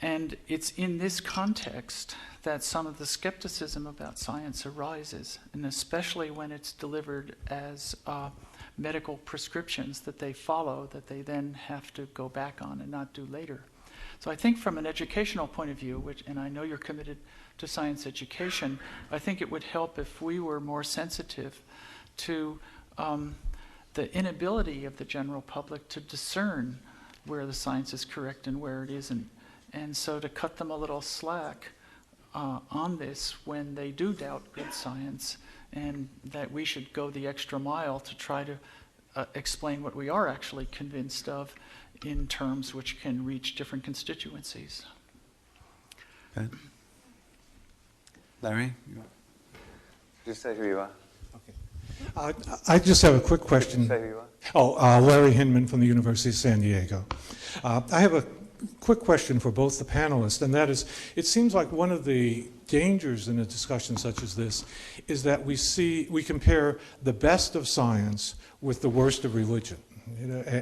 [SPEAKER 3] And it's in this context that some of the skepticism about science arises, and especially when it's delivered as medical prescriptions that they follow, that they then have to go back on and not do later. So I think from an educational point of view, and I know you're committed to science education, I think it would help if we were more sensitive to the inability of the general public to discern where the science is correct and where it isn't. And so to cut them a little slack on this when they do doubt good science, and that we should go the extra mile to try to explain what we are actually convinced of in terms which can reach different constituencies.
[SPEAKER 1] Okay. Larry? Just say who you are.
[SPEAKER 6] Okay. I just have a quick question.
[SPEAKER 1] Say who you are.
[SPEAKER 6] Larry Hinman from the University of San Diego. I have a quick question for both the panelists, and that is, it seems like one of the dangers in a discussion such as this is that we compare the best of science with the worst of religion.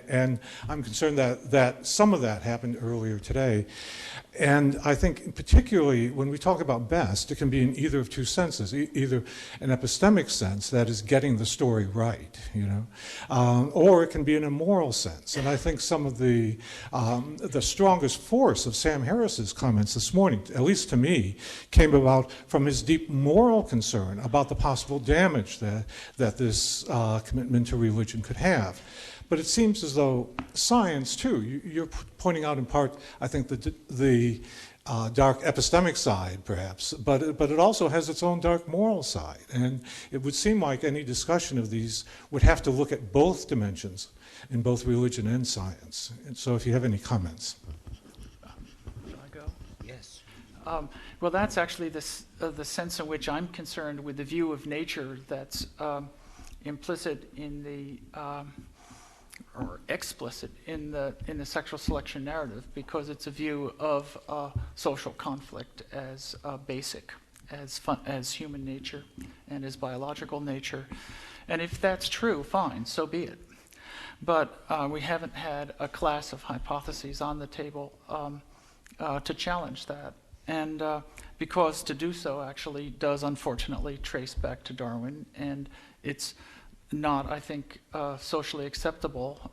[SPEAKER 6] And I'm concerned that some of that happened earlier today. And I think particularly when we talk about best, it can be in either of two senses, either an epistemic sense, that is getting the story right, or it can be in a moral sense. And I think some of the strongest force of Sam Harris's comments this morning, at least to me, came about from his deep moral concern about the possible damage that this commitment to religion could have. But it seems as though science, too, you're pointing out in part, I think, the dark epistemic side, perhaps, but it also has its own dark moral side. And it would seem like any discussion of these would have to look at both dimensions in both religion and science. And so if you have any comments.
[SPEAKER 3] Shall I go?
[SPEAKER 4] Yes.
[SPEAKER 3] Well, that's actually the sense in which I'm concerned with the view of nature that's implicit in the or explicit in the sexual selection narrative, because it's a view of social conflict as basic, as human nature and as biological nature. And if that's true, fine, so be it. But we haven't had a class of hypotheses on the table to challenge that. And because to do so actually does unfortunately trace back to Darwin, and it's not, I think, socially acceptable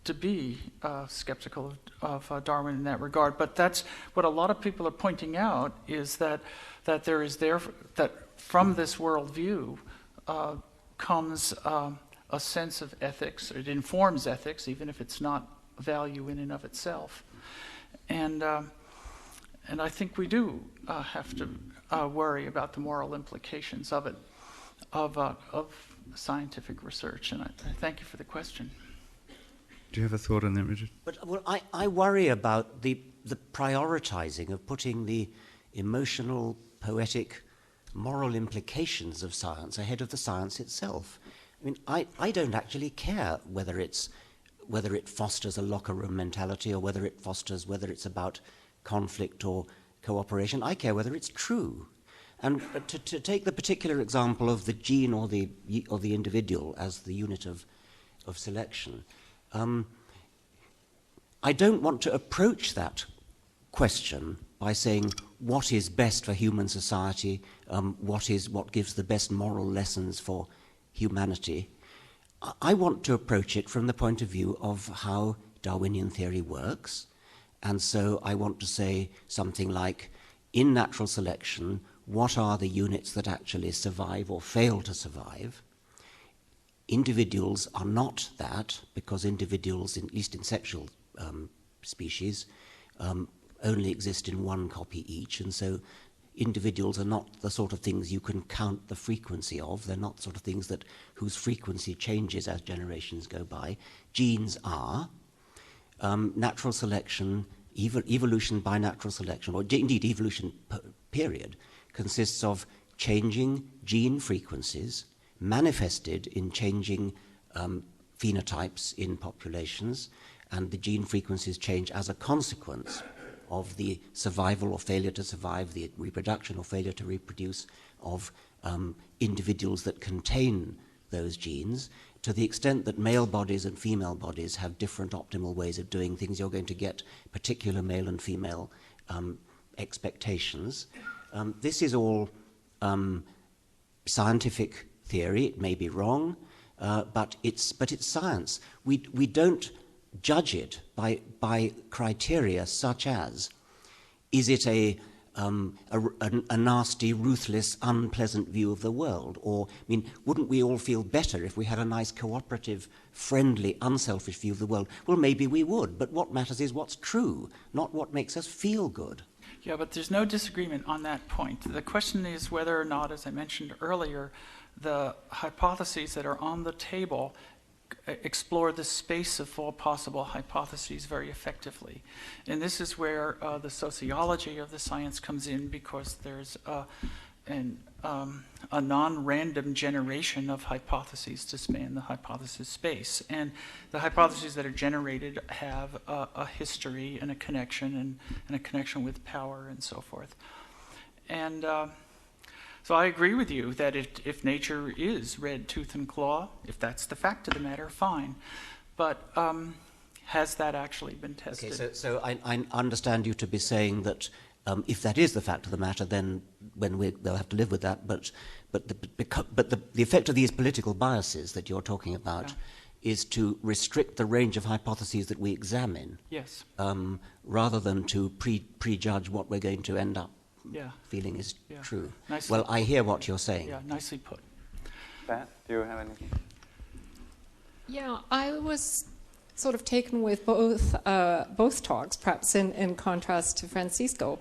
[SPEAKER 3] to be skeptical of Darwin in that regard. But that's what a lot of people are pointing out, is that from this worldview comes a sense of ethics. It informs ethics, even if it's not a value in and of itself. And I think we do have to worry about the moral implications of it, of scientific research, and I thank you for the question.
[SPEAKER 1] Do you have a thought on that, Richard?
[SPEAKER 4] But I worry about the prioritizing of putting the emotional, poetic, moral implications of science ahead of the science itself. I mean, I don't actually care whether it's whether it fosters a locker room mentality or whether it's about conflict or cooperation. I care whether it's true. And to take the particular example of the gene or the individual as the unit of selection, I don't want to approach that question by saying what is best for human society, what gives the best moral lessons for humanity. I want to approach it from the point of view of how Darwinian theory works, and so I want to say something like, in natural selection, what are the units that actually survive or fail to survive? Individuals are not that, because individuals, at least in sexual species, only exist in one copy each, and so individuals are not the sort of things you can count the frequency of. They're not sort of things whose frequency changes as generations go by. Genes are. Natural selection, evolution by natural selection, or indeed evolution period, consists of changing gene frequencies manifested in changing phenotypes in populations, and the gene frequencies change as a consequence of the survival or failure to survive, the reproduction or failure to reproduce of individuals that contain those genes. To the extent that male bodies and female bodies have different optimal ways of doing things, you're going to get particular male and female expectations. This is all scientific theory. It may be wrong, but it's science. We don't judge it by criteria such as, is it a nasty, ruthless, unpleasant view of the world? Or, I mean, wouldn't we all feel better if we had a nice, cooperative, friendly, unselfish view of the world? Well, maybe we would, but what matters is what's true, not what makes us feel good.
[SPEAKER 3] Yeah, but there's no disagreement on that point. The question is whether or not, as I mentioned earlier, the hypotheses that are on the table explore the space of all possible hypotheses very effectively. And this is where the sociology of the science comes in, because there's a non-random generation of hypotheses to span the hypothesis space. And the hypotheses that are generated have a history and a connection, and a connection with power and so forth. And so I agree with you that if nature is red tooth and claw, if that's the fact of the matter, fine. But has that actually been tested?
[SPEAKER 4] Okay, so I understand you to be saying that if that is the fact of the matter, then they'll have to live with that. But the effect of these political biases that you're talking about is to restrict the range of hypotheses that we examine.
[SPEAKER 3] Yes.
[SPEAKER 4] Rather than to prejudge what we're going to end up feeling is true.
[SPEAKER 3] Nicely
[SPEAKER 4] well, I hear what you're saying.
[SPEAKER 3] Yeah, nicely put.
[SPEAKER 1] Pat, do you have anything?
[SPEAKER 7] Yeah, I was sort of taken with both talks, perhaps in contrast to Francisco.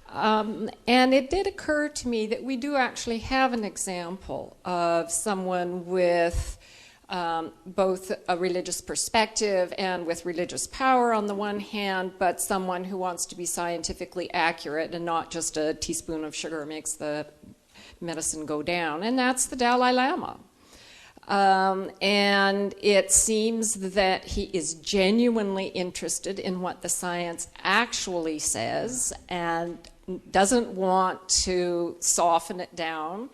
[SPEAKER 7] And it did occur to me that we do actually have an example of someone with both a religious perspective and with religious power on the one hand, but someone who wants to be scientifically accurate and not just a teaspoon of sugar makes the medicine go down, and that's the Dalai Lama. And it seems that he is genuinely interested in what the science actually says and doesn't want to soften it down.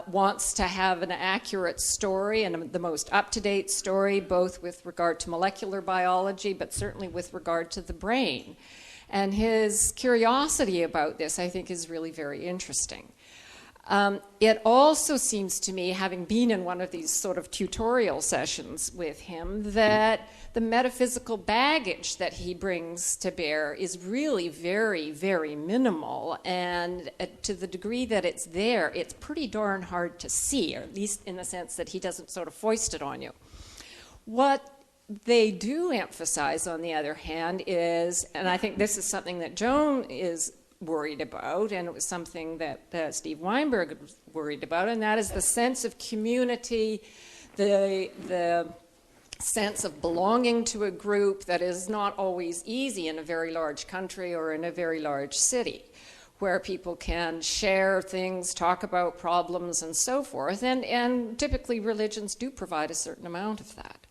[SPEAKER 7] Wants to have an accurate story and the most up-to-date story, both with regard to molecular biology, but certainly with regard to the brain. And his curiosity about this, I think, is really very interesting. It also seems to me, having been in one of these sort of tutorial sessions with him, that the metaphysical baggage that he brings to bear is really very, very minimal. And to the degree that it's there, it's pretty darn hard to see, or at least in the sense that he doesn't sort of foist it on you. What they do emphasize, on the other hand, is, and I think this is something that Joan is worried about, and it was something that Steve Weinberg was worried about, and that is the sense of community, the sense of belonging to a group that is not always easy in a very large country or in a very large city, where people can share things, talk about problems, and so forth, and typically religions do provide a certain amount of that.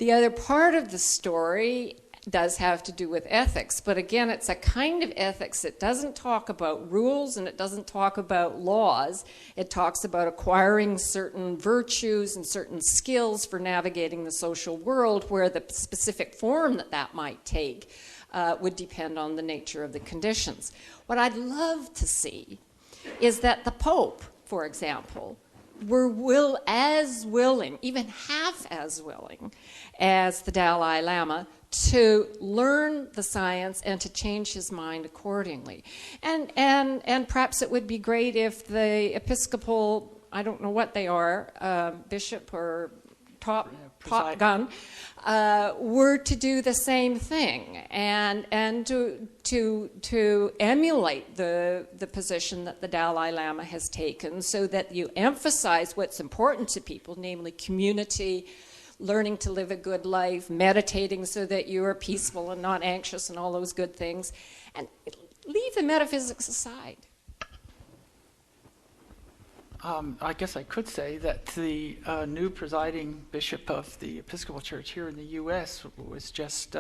[SPEAKER 7] The other part of the story does have to do with ethics, but again, it's a kind of ethics that doesn't talk about rules and it doesn't talk about laws. It talks about acquiring certain virtues and certain skills for navigating the social world, where the specific form that might take would depend on the nature of the conditions. What I'd love to see is that the Pope, for example, were as willing, even half as willing, as the Dalai Lama to learn the science and to change his mind accordingly. And perhaps it would be great if the Episcopal, I don't know what they are, bishop or top gun, were to do the same thing and to emulate the position that the Dalai Lama has taken, so that you emphasize what's important to people, namely community, learning to live a good life, meditating so that you are peaceful and not anxious and all those good things, and leave the metaphysics aside.
[SPEAKER 3] I guess I could say that the new presiding bishop of the Episcopal Church here in the U.S. was just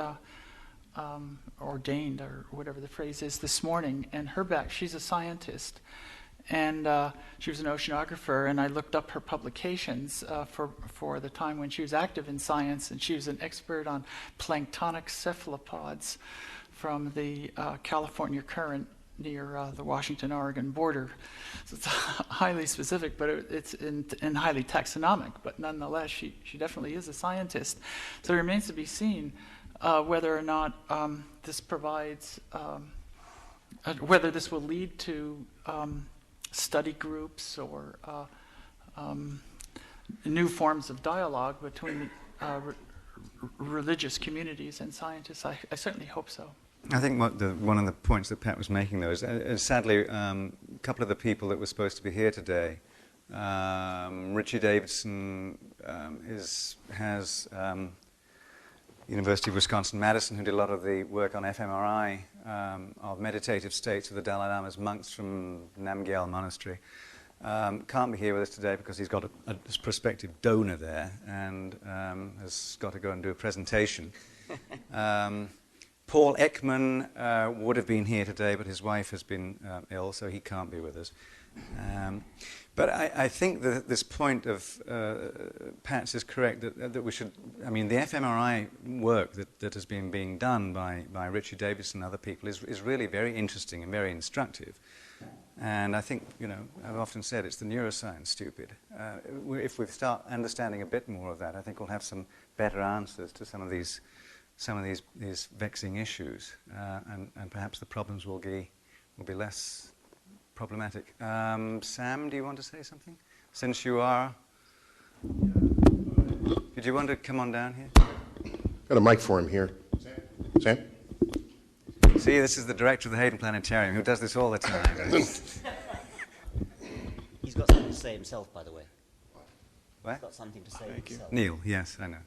[SPEAKER 3] ordained, or whatever the phrase is, this morning, and she's a scientist, and she was an oceanographer, and I looked up her publications for the time when she was active in science, and she was an expert on planktonic cephalopods from the California Current near the Washington-Oregon border. So it's highly specific, but it's and highly taxonomic, but nonetheless, she definitely is a scientist. So it remains to be seen whether or not this provides, whether this will lead to study groups or new forms of dialogue between religious communities and scientists. I certainly hope so.
[SPEAKER 1] I think one of the points that Pat was making, though, is sadly a couple of the people that were supposed to be here today, Richie Davidson has University of Wisconsin-Madison, who did a lot of the work on fMRI of meditative states of the Dalai Lama's monks from Namgyal Monastery. Can't be here with us today because he's got a prospective donor there and has got to go and do a presentation. Paul Ekman would have been here today, but his wife has been ill, so he can't be with us. But I think that this point of Pat's is correct, that we should, I mean, the fMRI work that has been being done by Richie Davidson and other people is really very interesting and very instructive. And I think, I've often said it's the neuroscience, stupid. If we start understanding a bit more of that, I think we'll have some better answers to some of these vexing issues, and perhaps the problems will be less problematic. Sam, do you want to say something? Since you are... Did you want to come on down here?
[SPEAKER 8] Got a mic for him here. Sam?
[SPEAKER 1] See, this is the director of the Hayden Planetarium, who does this all the time.
[SPEAKER 4] He's got something to say himself, by the way.
[SPEAKER 1] What?
[SPEAKER 4] He's got something to say himself.
[SPEAKER 1] Neil, yes, I know.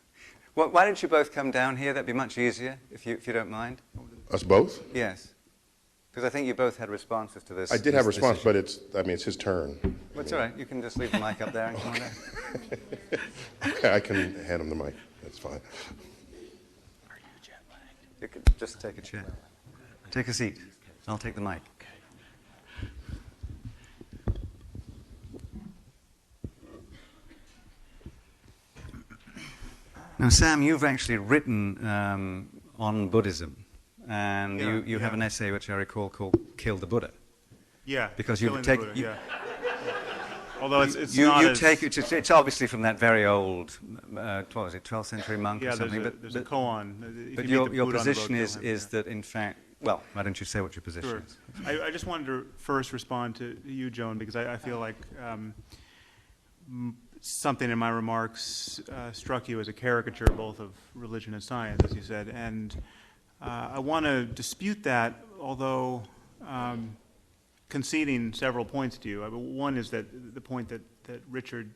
[SPEAKER 1] Well, why don't you both come down here? That'd be much easier, if you don't mind.
[SPEAKER 8] Us both?
[SPEAKER 1] Yes. Because I think you both had responses to this.
[SPEAKER 8] I did have a response, but it's his turn.
[SPEAKER 1] Well, it's all right. You can just leave the mic up there and come on down.
[SPEAKER 8] Okay, I can hand him the mic. That's fine.
[SPEAKER 1] You could just take a chair. Take a seat. I'll take the mic. Now, Sam, you've actually written on Buddhism, and you have an essay which I recall called "Kill the Buddha."
[SPEAKER 9] Yeah,
[SPEAKER 1] because you take.
[SPEAKER 9] Buddha, yeah. Although it's
[SPEAKER 1] you
[SPEAKER 9] not
[SPEAKER 1] take it's obviously from that very old, what was it, 12th century monk or something.
[SPEAKER 9] There's a koan.
[SPEAKER 1] But your position is that in fact. Well, why don't you say what your position is?
[SPEAKER 9] I just wanted to first respond to you, Joan, because I feel like something in my remarks struck you as a caricature both of religion and science, as you said. And I want to dispute that, although conceding several points to you. One is that the point that Richard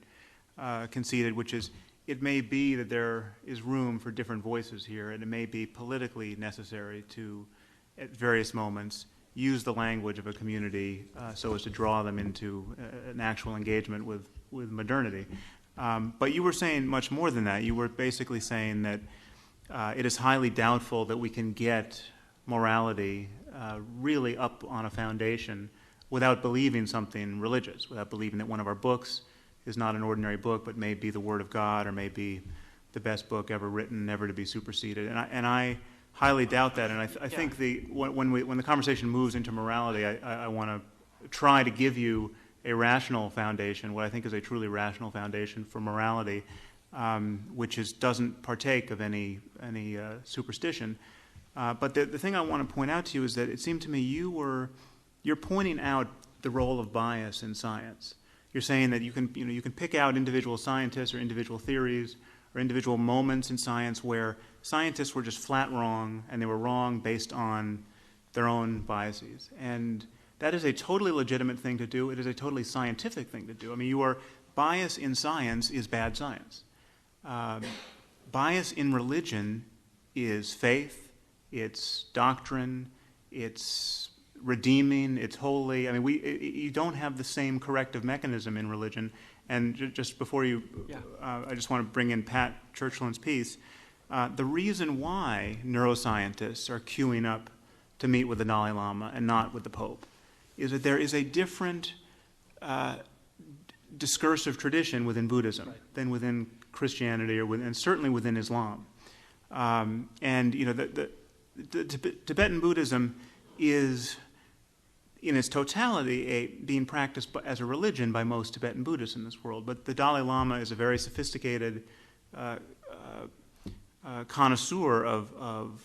[SPEAKER 9] conceded, which is it may be that there is room for different voices here, and it may be politically necessary to, at various moments, use the language of a community so as to draw them into an actual engagement with modernity. But you were saying much more than that. You were basically saying that it is highly doubtful that we can get morality really up on a foundation without believing something religious, without believing that one of our books is not an ordinary book, but may be the Word of God, or may be the best book ever written, never to be superseded. And I highly doubt that. And I think when the conversation moves into morality, I want to try to give you a rational foundation, what I think is a truly rational foundation for morality, which doesn't partake of any superstition. But the thing I want to point out to you is that it seemed to me you're pointing out the role of bias in science. You're saying that you can pick out individual scientists or individual theories or individual moments in science where scientists were just flat wrong, and they were wrong based on their own biases. And that is a totally legitimate thing to do. It is a totally scientific thing to do. I mean, bias in science is bad science. Bias in religion is faith, it's doctrine, it's redeeming, it's holy. I mean, you don't have the same corrective mechanism in religion. And just before you, I just want to bring in Pat Churchland's piece. The reason why neuroscientists are queuing up to meet with the Dalai Lama and not with the Pope is that there is a different discursive tradition within Buddhism than within Christianity and certainly within Islam. And the Tibetan Buddhism is, in its totality, being practiced as a religion by most Tibetan Buddhists in this world. But the Dalai Lama is a very sophisticated connoisseur of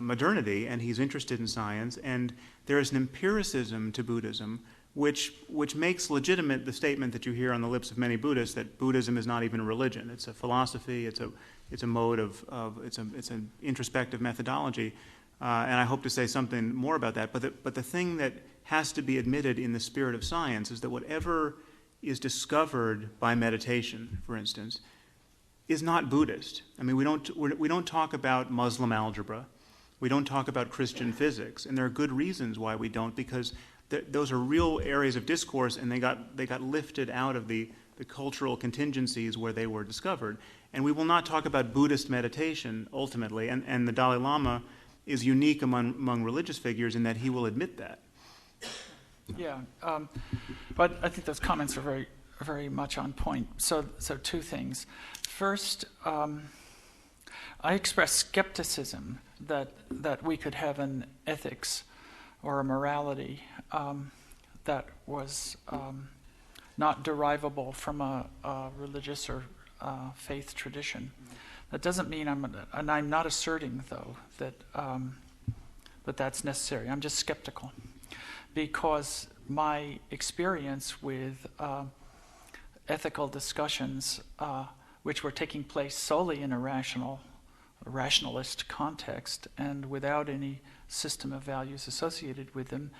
[SPEAKER 9] modernity, and he's interested in science. And there is an empiricism to Buddhism which makes legitimate the statement that you hear on the lips of many Buddhists that Buddhism is not even a religion. It's a philosophy. It's a mode it's an introspective methodology. And I hope to say something more about that. But the thing that has to be admitted in the spirit of science is that whatever is discovered by meditation, for instance, is not Buddhist. I mean, we don't talk about Muslim algebra. We don't talk about Christian physics, and there are good reasons why we don't, because those are real areas of discourse, and they got lifted out of the cultural contingencies where they were discovered. And we will not talk about Buddhist meditation ultimately, and the Dalai Lama is unique among religious figures in that he will admit that.
[SPEAKER 3] Yeah, but I think those comments are very, very much on point. So two things. First, I express skepticism that we could have an ethics or a morality that was not derivable from a religious or faith tradition. That doesn't mean I'm not asserting, though, that that's necessary. I'm just skeptical, because my experience with ethical discussions, which were taking place solely in a rationalist context and without any system of values associated with them,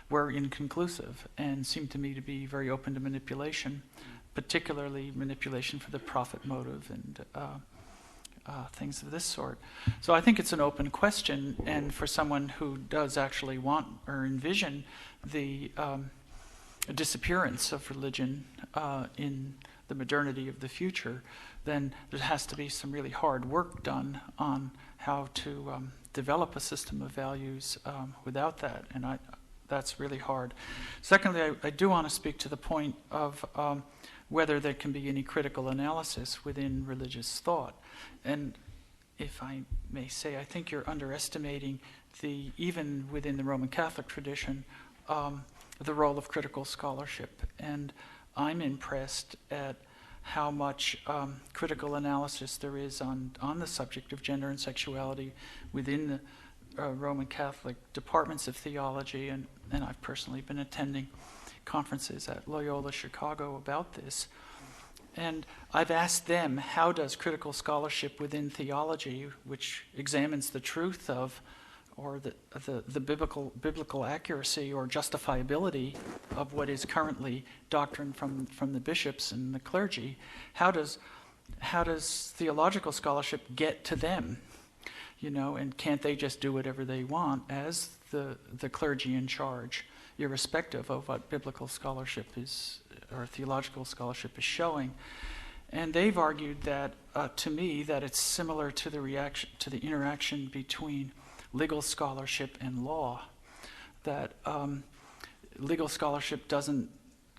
[SPEAKER 3] were inconclusive and seemed to me to be very open to manipulation, particularly manipulation for the profit motive and things of this sort. So I think it's an open question, and for someone who does actually want or envision the disappearance of religion in the modernity of the future, then there has to be some really hard work done on how to develop a system of values without that, and that's really hard. Secondly, I do want to speak to the point of whether there can be any critical analysis within religious thought. And if I may say, I think you're underestimating even within the Roman Catholic tradition, the role of critical scholarship. And I'm impressed at how much critical analysis there is on the subject of gender and sexuality within the Roman Catholic departments of theology, and I've personally been attending conferences at Loyola Chicago about this. And I've asked them, how does critical scholarship within theology, which examines the truth of, or the biblical accuracy or justifiability of what is currently doctrine from the bishops and the clergy, how does theological scholarship get to them? And can't they just do whatever they want as the clergy in charge, irrespective of what biblical scholarship is or theological scholarship is showing? And they've argued that, to me, that it's similar to the interaction between legal scholarship and law, that legal scholarship doesn't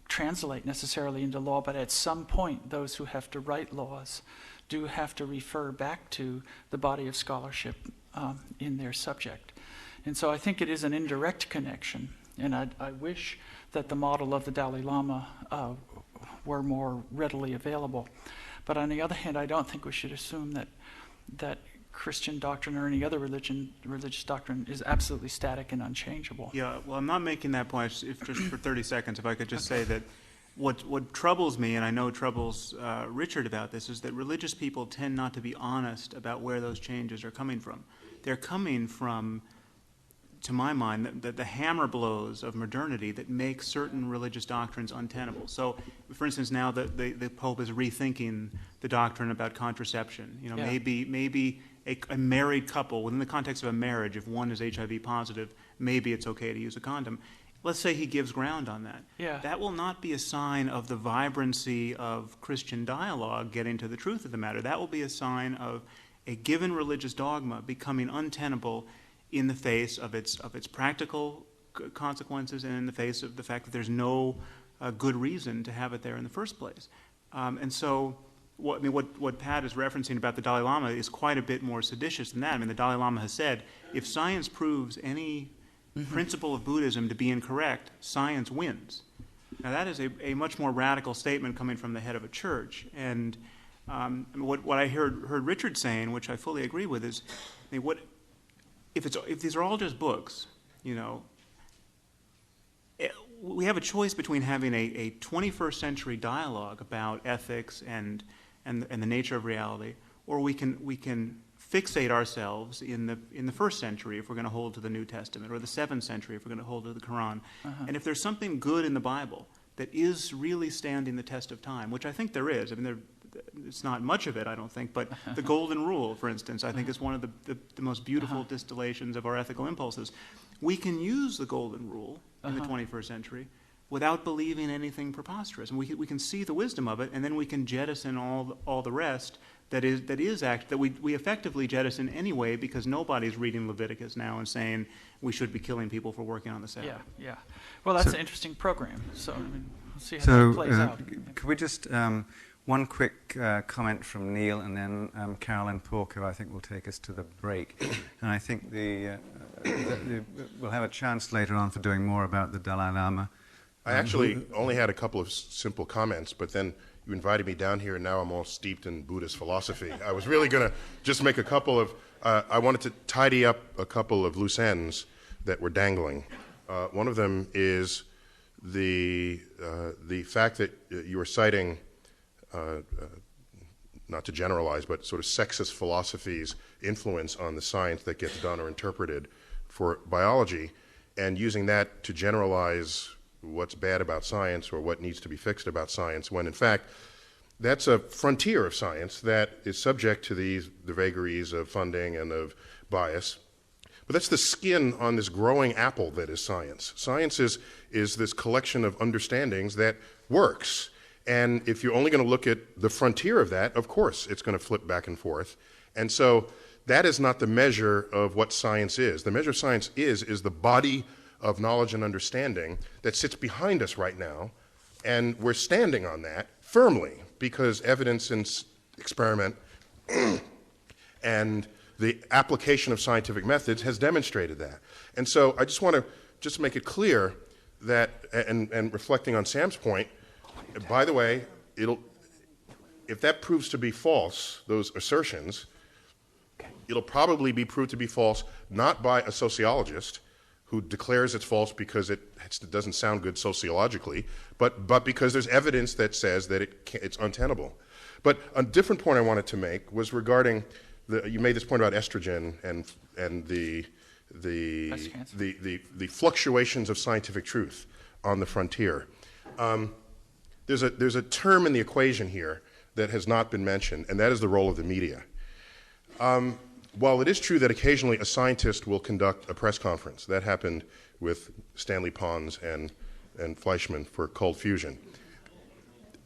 [SPEAKER 3] translate necessarily into law, but at some point those who have to write laws do have to refer back to the body of scholarship in their subject. And so I think it is an indirect connection, and I wish that the model of the Dalai Lama were more readily available. But on the other hand, I don't think we should assume that Christian doctrine or any other religious doctrine is absolutely static and unchangeable.
[SPEAKER 9] Yeah, well, I'm not making that point. If just for 30 seconds, if I could just say that what troubles me, and I know troubles Richard about this, is that religious people tend not to be honest about where those changes are coming from. They're coming from, to my mind, the hammer blows of modernity that make certain religious doctrines untenable. So, for instance, now the Pope is rethinking the doctrine about contraception. You know,
[SPEAKER 3] Yeah.
[SPEAKER 9] maybe a married couple, within the context of a marriage, if one is HIV positive, maybe it's okay to use a condom. Let's say he gives ground on that.
[SPEAKER 3] Yeah.
[SPEAKER 9] That will not be a sign of the vibrancy of Christian dialogue getting to the truth of the matter. That will be a sign of a given religious dogma becoming untenable in the face of its practical consequences and in the face of the fact that there's no good reason to have it there in the first place. And so what Pat is referencing about the Dalai Lama is quite a bit more seditious than that. I mean, the Dalai Lama has said, if science proves any principle of Buddhism to be incorrect, science wins. Now, that is a much more radical statement coming from the head of a church. And what I heard Richard saying, which I fully agree with, is if these are all just books, you know, we have a choice between having a 21st century dialogue about ethics and the nature of reality, or we can fixate ourselves in the first century if we're going to hold to the New Testament, or the 7th century if we're going to hold to the Quran. And if there's something good in the Bible that is really standing the test of time, which I think there is. I mean, it's not much of it, I don't think, but the Golden Rule, for instance, I think is one of the most beautiful distillations of our ethical impulses. We can use the Golden Rule in the 21st century without believing anything preposterous, and we can see the wisdom of it, and then we can jettison all the rest that we effectively jettison anyway, because nobody's reading Leviticus now and saying we should be killing people for working on the Sabbath.
[SPEAKER 3] Yeah. Well, that's an interesting program. So I mean, we'll see how that plays out.
[SPEAKER 1] Could we just one quick comment from Neil, and then Carolyn Porco, I think, will take us to the break. And I think we'll have a chance later on for doing more about the Dalai Lama.
[SPEAKER 8] I actually only had a couple of simple comments, but then you invited me down here, and now I'm all steeped in Buddhist philosophy. I was really going to just make a couple of, I wanted to tidy up a couple of loose ends that were dangling. One of them is the fact that you were citing, not to generalize, but sort of sexist philosophy's influence on the science that gets done or interpreted for biology, and using that to generalize what's bad about science or what needs to be fixed about science, when in fact that's a frontier of science that is subject to the vagaries of funding and of bias. But that's the skin on this growing apple that is science. Science is this collection of understandings that works. And if you're only going to look at the frontier of that, of course it's going to flip back and forth. And so that is not the measure of what science is. The measure of science is the body of knowledge and understanding that sits behind us right now, and we're standing on that firmly because evidence and experiment and the application of scientific methods has demonstrated that. And so I just want to just make it clear that, and reflecting on Sam's point, by the way, if that proves to be false, those assertions, it'll probably be proved to be false not by a sociologist who declares it's false because it doesn't sound good sociologically, but because there's evidence that says that it's untenable. But a different point I wanted to make was regarding you made this point about estrogen and the fluctuations of scientific truth on the frontier. There's a term in the equation here that has not been mentioned, and that is the role of the media. While it is true that occasionally a scientist will conduct a press conference, that happened with Stanley Pons and Fleischmann for cold fusion.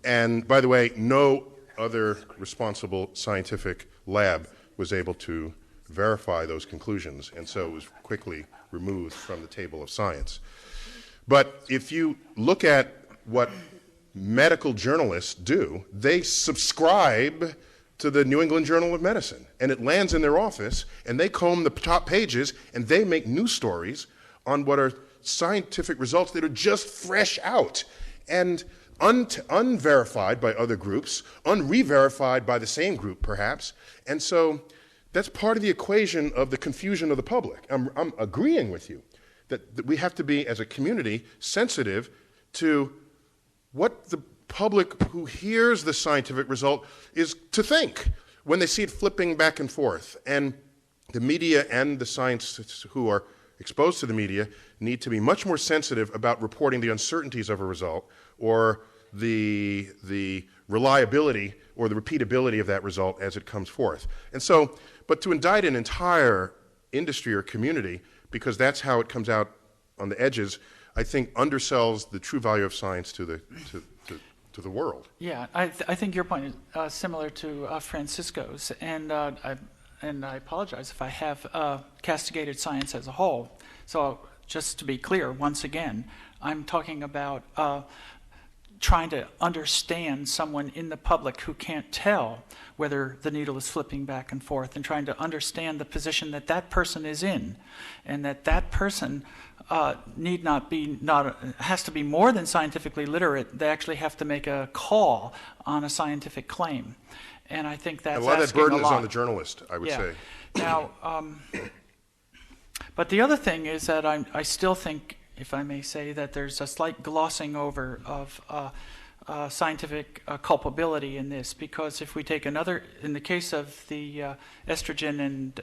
[SPEAKER 8] And by the way, no other responsible scientific lab was able to verify those conclusions, and so it was quickly removed from the table of science. But if you look at what medical journalists do, they subscribe to the New England Journal of Medicine, and it lands in their office, and they comb the top pages, and they make news stories on what are scientific results that are just fresh out and unverified by other groups, unre-verified by the same group, perhaps. And so that's part of the equation of the confusion of the public. I'm agreeing with you that we have to be, as a community, sensitive to what the public who hears the scientific result is to think when they see it flipping back and forth. And the media and the scientists who are exposed to the media need to be much more sensitive about reporting the uncertainties of a result or the reliability or the repeatability of that result as it comes forth. And so, but to indict an entire industry or community because that's how it comes out on the edges, I think undersells the true value of science to the world.
[SPEAKER 3] Yeah, I think your point is similar to Francisco's, and I apologize if I have castigated science as a whole. So just to be clear, once again, I'm talking about trying to understand someone in the public who can't tell whether the needle is flipping back and forth, and trying to understand the position that that person is in, and that person has to be more than scientifically literate. They actually have to make a call on a scientific claim, and I think that's
[SPEAKER 8] a lot of that burden is
[SPEAKER 3] lot.
[SPEAKER 8] on the journalist, I would say.
[SPEAKER 3] Now, but the other thing is that I still think, if I may say, that there's a slight glossing over of scientific culpability in this, because if we take another, in the case of the estrogen and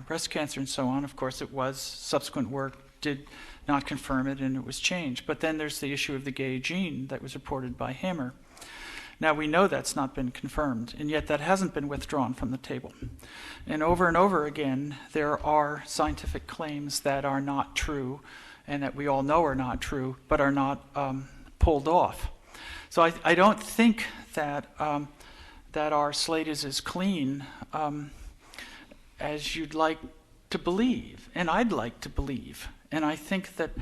[SPEAKER 3] breast cancer and so on, of course it was, subsequent work did not confirm it and it was changed. But then there's the issue of the gay gene that was reported by Hammer. Now we know that's not been confirmed, and yet that hasn't been withdrawn from the table. And over again, there are scientific claims that are not true, and that we all know are not true, but are not pulled off. So I don't think that that our slate is as clean as you'd like to believe, and I'd like to believe. And I think that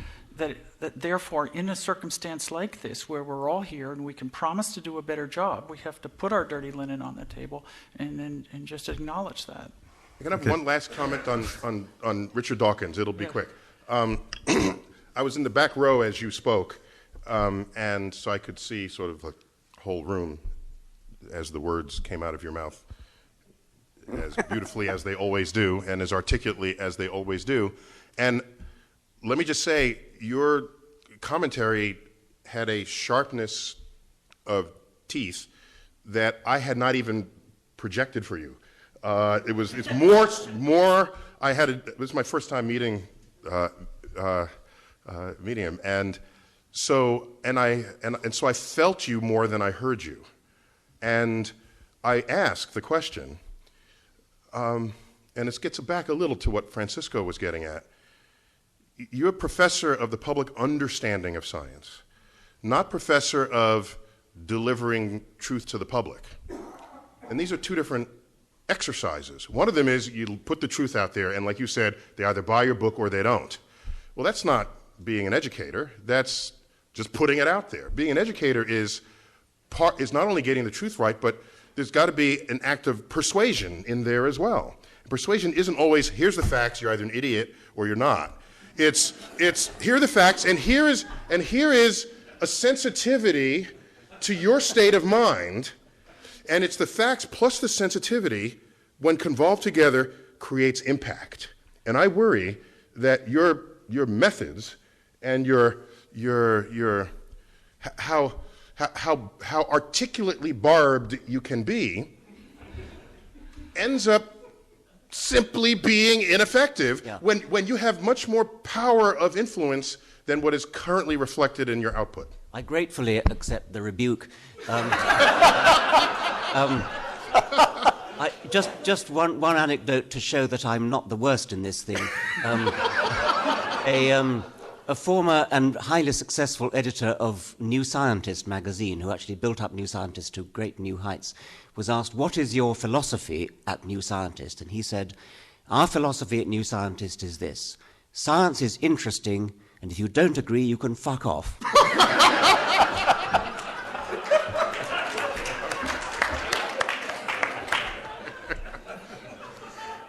[SPEAKER 3] therefore, in a circumstance like this, where we're all here and we can promise to do a better job, we have to put our dirty linen on the table and just acknowledge that.
[SPEAKER 8] I can have one last comment on Richard Dawkins. It'll be quick. I was in the back row as you spoke, and so I could see sort of the whole room as the words came out of your mouth, as beautifully as they always do, and as articulately as they always do. And let me just say, your commentary had a sharpness of teeth that I had not even projected for you. It was more. It was my first time meeting him, and so I felt you more than I heard you, and I asked the question, and it gets back a little to what Francisco was getting at. You're a professor of the public understanding of science, not professor of delivering truth to the public. And these are two different exercises. One of them is you put the truth out there, and like you said, they either buy your book or they don't. Well, that's not being an educator. That's just putting it out there. Being an educator is not only getting the truth right, but there's got to be an act of persuasion in there as well. Persuasion isn't always, here's the facts, you're either an idiot or you're not. It's here are the facts, and here is a sensitivity to your state of mind, and it's the facts plus the sensitivity, when convolved together, creates impact. And I worry that your methods and how articulately barbed you can be ends up simply being ineffective when you have much more power of influence than what is currently reflected in your output.
[SPEAKER 4] I gratefully accept the rebuke. Just one anecdote to show that I'm not the worst in this thing. a former and highly successful editor of New Scientist magazine, who actually built up New Scientist to great new heights, was asked, "What is your philosophy at New Scientist?" And he said, "Our philosophy at New Scientist is this: science is interesting, and if you don't agree, you can fuck off."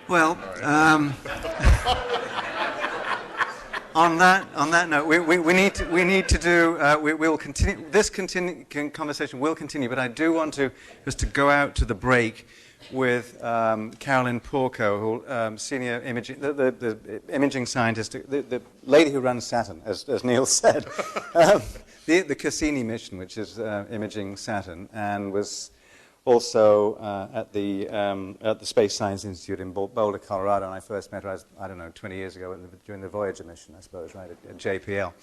[SPEAKER 1] Well, on that note, we need to do. We'll continue. This conversation will continue, but I do want to just to go out to the break with Carolyn Porco, who senior imaging, the imaging scientist, the lady who runs Saturn, as Neil said, the Cassini mission, which is imaging Saturn, and was also at the Space Science Institute in Boulder, Colorado. And I first met her, I don't know, 20 years ago during the Voyager mission, I suppose, right, at JPL.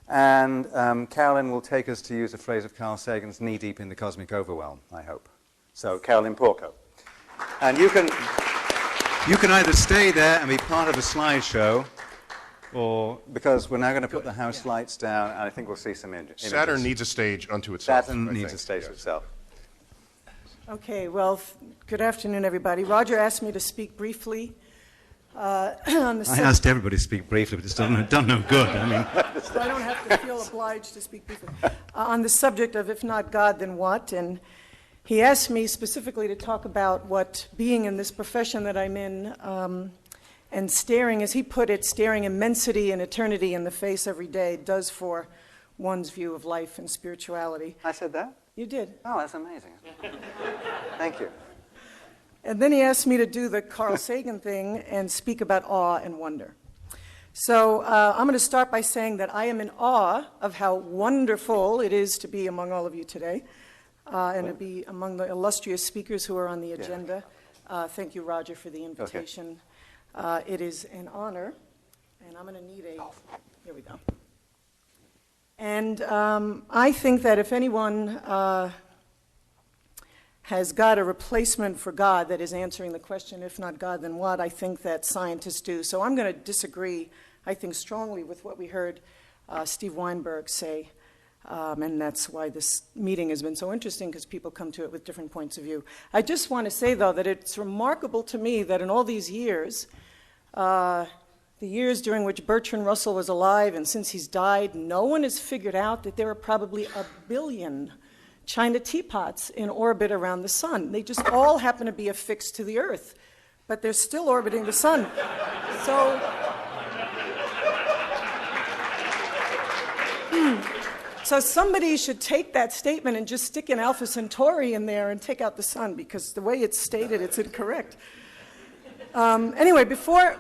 [SPEAKER 1] And Carolyn will take us, to use a phrase of Carl Sagan's, knee-deep in the cosmic overwhelm, I hope. So, Carolyn Porco. And you can either stay there and be part of the slideshow, or because we're now going to put the house lights down, and I think we'll see some images.
[SPEAKER 8] Saturn needs a stage unto itself.
[SPEAKER 1] Saturn needs a stage itself.
[SPEAKER 10] Okay, well, good afternoon, everybody. Roger asked me to speak briefly on the
[SPEAKER 1] I asked everybody to speak briefly, but it's done no good. I mean,
[SPEAKER 10] so I don't have to feel obliged to speak briefly. On the subject of if not God, then what? And he asked me specifically to talk about what being in this profession that I'm in and staring, as he put it, staring immensity and eternity in the face every day does for one's view of life and spirituality.
[SPEAKER 1] I said that?
[SPEAKER 10] You did.
[SPEAKER 1] Oh, that's amazing. Thank you.
[SPEAKER 10] And then he asked me to do the Carl Sagan thing and speak about awe and wonder. So I'm going to start by saying that I am in awe of how wonderful it is to be among all of you today and to be among the illustrious speakers who are on the agenda. Thank you, Roger, for the invitation. Okay. It is an honor, and I'm going to need here we go. And I think that if anyone has got a replacement for God that is answering the question, if not God, then what, I think that scientists do. So I'm going to disagree, I think, strongly with what we heard Steve Weinberg say. And that's why this meeting has been so interesting, because people come to it with different points of view. I just want to say, though, that it's remarkable to me that in all these years, the years during which Bertrand Russell was alive, and since he's died, no one has figured out that there are probably 1 billion China teapots in orbit around the sun. They just all happen to be affixed to the Earth, but they're still orbiting the sun. So somebody should take that statement and just stick an Alpha Centauri in there and take out the sun, because the way it's stated, it's incorrect. Anyway, before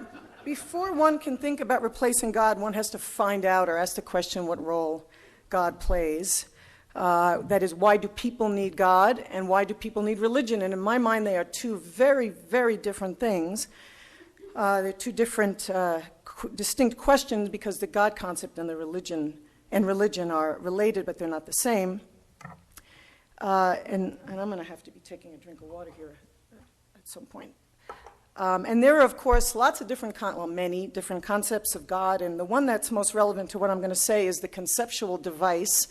[SPEAKER 10] one can think about replacing God, one has to find out or ask the question what role God plays. That is, why do people need God, and why do people need religion? And in my mind, they are two very, very different things. They're two different, distinct questions, because the God concept and the religion are related, but they're not the same. And I'm going to have to be taking a drink of water here at some point. And there are, of course, lots of different, many different concepts of God, and the one that's most relevant to what I'm going to say is the conceptual device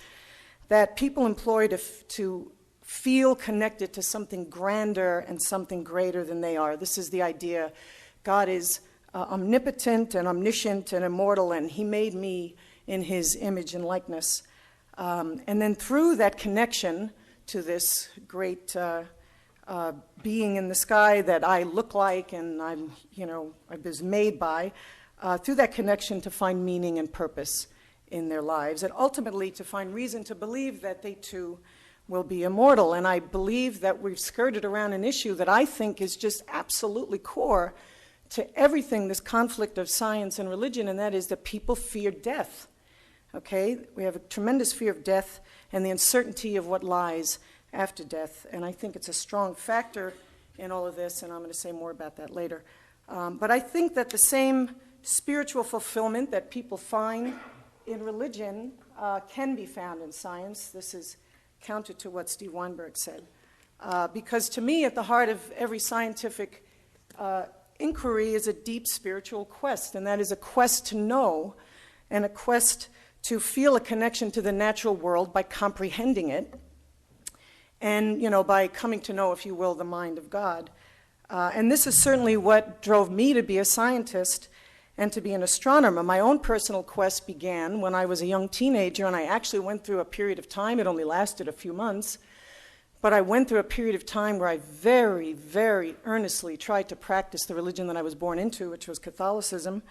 [SPEAKER 10] that people employ to feel connected to something grander and something greater than they are. This is the idea. God is omnipotent and omniscient and immortal, and he made me in his image and likeness. And then through that connection to this great being in the sky that I look like and I was made by, through that connection to find meaning and purpose in their lives, and ultimately to find reason to believe that they too will be immortal. And I believe that we've skirted around an issue that I think is just absolutely core to everything, this conflict of science and religion, and that is that people fear death. Okay? We have a tremendous fear of death and the uncertainty of what lies after death, and I think it's a strong factor in all of this, and I'm going to say more about that later. But I think that the same spiritual fulfillment that people find in religion can be found in science. This is counter to what Steve Weinberg said. Because to me, at the heart of every scientific inquiry is a deep spiritual quest, and that is a quest to know and a quest to feel a connection to the natural world by comprehending it, and, by coming to know, if you will, the mind of God. And this is certainly what drove me to be a scientist and to be an astronomer. My own personal quest began when I was a young teenager, and I actually went through a period of time, it only lasted a few months, but I went through a period of time where I very, very earnestly tried to practice the religion that I was born into, which was Catholicism.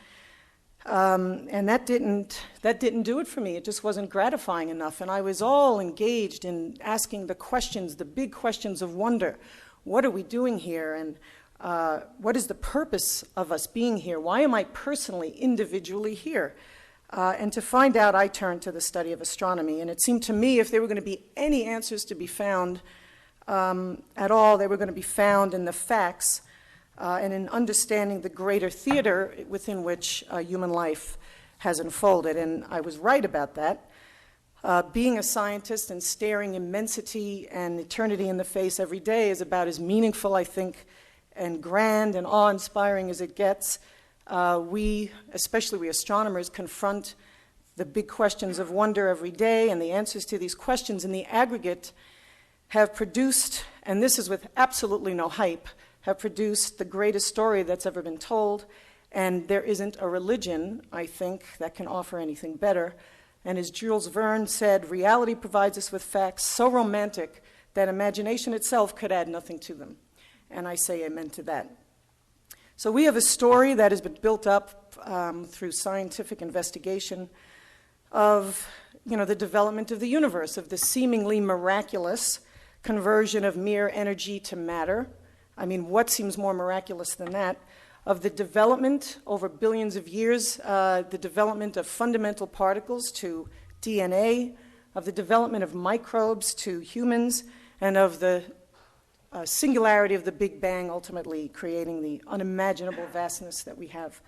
[SPEAKER 10] And that didn't do it for me. It just wasn't gratifying enough. And I was all engaged in asking the questions, the big questions of wonder. What are we doing here? And what is the purpose of us being here? Why am I personally, individually here? And to find out, I turned to the study of astronomy. And it seemed to me if there were going to be any answers to be found at all, they were going to be found in the facts and in understanding the greater theater within which human life has unfolded. And I was right about that. Being a scientist and staring immensity and eternity in the face every day is about as meaningful, I think, and grand and awe-inspiring as it gets. Especially we astronomers, confront the big questions of wonder every day, and the answers to these questions in the aggregate have produced, and this is with absolutely no hype, have produced the greatest story that's ever been told, and there isn't a religion, I think, that can offer anything better. And as Jules Verne said, reality provides us with facts so romantic that imagination itself could add nothing to them. And I say amen to that. So we have a story that has been built up through scientific investigation of, the development of the universe, of the seemingly miraculous conversion of mere energy to matter. I mean, what seems more miraculous than that? Of the development over billions of years, the development of fundamental particles to DNA, of the development of microbes to humans, and of the singularity of the Big Bang ultimately creating the unimaginable vastness that we have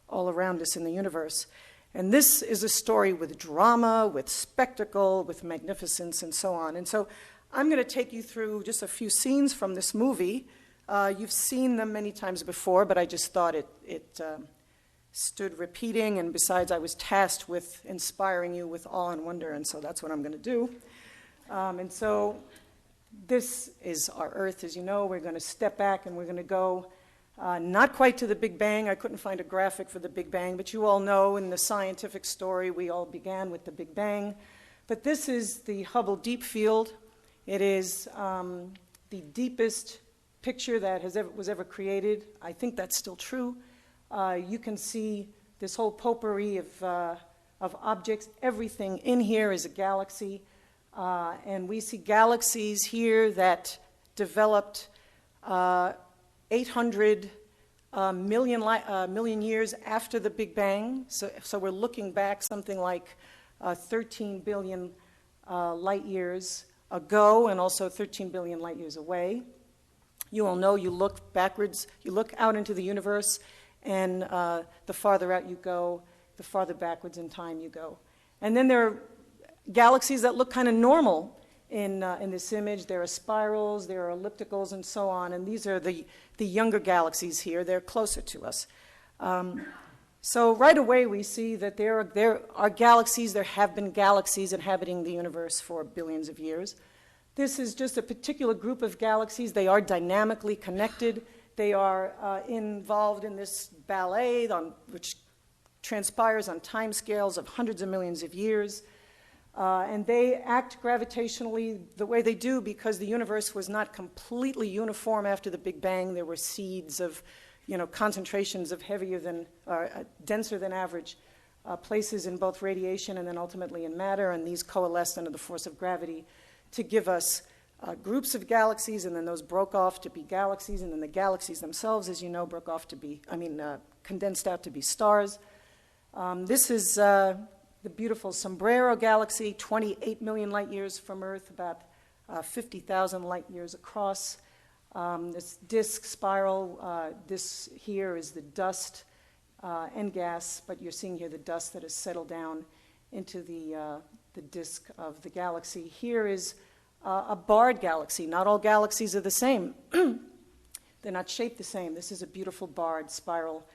[SPEAKER 10] all around us in the universe. And this is a story with drama, with spectacle, with magnificence, and so on. And so I'm going to take you through just a few scenes from this movie. You've seen them many times before, but I just thought it stood repeating, and besides, I was tasked with inspiring you with awe and wonder, and so that's what I'm going to do. And so this is our Earth, as you know. We're going to step back, and we're going to go not quite to the Big Bang. I couldn't find a graphic for the Big Bang, but you all know in the scientific story we all began with the Big Bang. But this is the Hubble Deep Field. It is the deepest picture that was ever created. I think that's still true. You can see this whole potpourri of objects. Everything in here is a galaxy. And we see galaxies here that developed 800 million years after the Big Bang. So we're looking back something like 13 billion light years ago, and also 13 billion light years away. You all know you look backwards, you look out into the universe, and the farther out you go, the farther backwards in time you go. And then there are galaxies that look kind of normal in this image. There are spirals, there are ellipticals, and so on. And these are the younger galaxies here. They're closer to us. So right away we see that there are galaxies, there have been galaxies inhabiting the universe for billions of years. This is just a particular group of galaxies. They are dynamically connected. They are involved in this ballet which transpires on timescales of hundreds of millions of years. And they act gravitationally the way they do because the universe was not completely uniform after the Big Bang. There were seeds of, concentrations of denser than average places in both radiation and then ultimately in matter, and these coalesced under the force of gravity to give us groups of galaxies, and then those broke off to be galaxies, and then the galaxies themselves, as you know, condensed out to be stars. This is the beautiful Sombrero galaxy, 28 million light years from Earth, about 50,000 light years across. This disk spiral, this here is the dust and gas, but you're seeing here the dust that has settled down into the disk of the galaxy. Here is a barred galaxy. Not all galaxies are the same. They're not shaped the same. This is a beautiful barred spiral.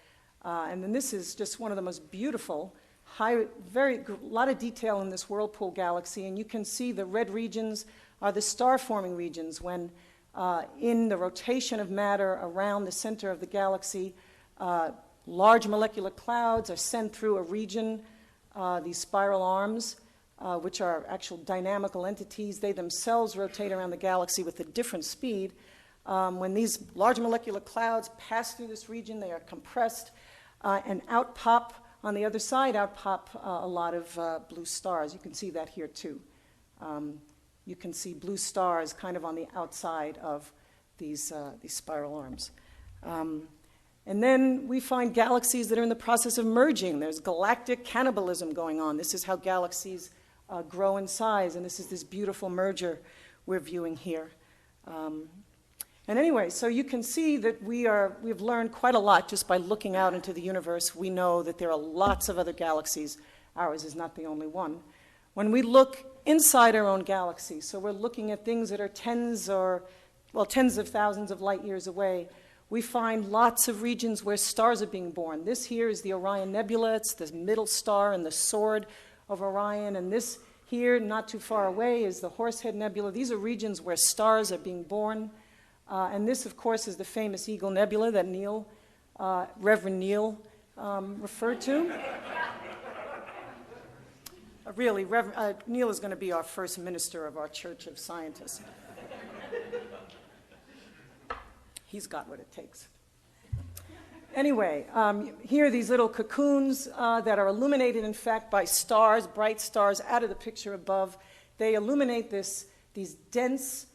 [SPEAKER 10] And then this is just one of the most beautiful lot of detail in this whirlpool galaxy, and you can see the red regions are the star-forming regions when in the rotation of matter around the center of the galaxy, large molecular clouds are sent through a region, these spiral arms, which are actual dynamical entities. They themselves rotate around the galaxy with a different speed. When these large molecular clouds pass through this region, they are compressed and out pop, on the other side, out pop a lot of blue stars. You can see that here too. You can see blue stars kind of on the outside of these spiral arms. And then we find galaxies that are in the process of merging. There's galactic cannibalism going on. This is how galaxies grow in size, and this is this beautiful merger we're viewing here. And anyway, so you can see that we've learned quite a lot just by looking out into the universe. We know that there are lots of other galaxies. Ours is not the only one. When we look inside our own galaxy, so we're looking at things that are tens of thousands of light years away, we find lots of regions where stars are being born. This here is the Orion Nebula. It's the middle star and the sword of Orion. And this here, not too far away, is the Horsehead Nebula. These are regions where stars are being born. And this, of course, is the famous Eagle Nebula that Reverend Neil referred to. Really, Neil is going to be our first minister of our Church of Scientists. He's got what it takes. Anyway, here are these little cocoons that are illuminated, in fact, by stars, bright stars out of the picture above. They illuminate these dense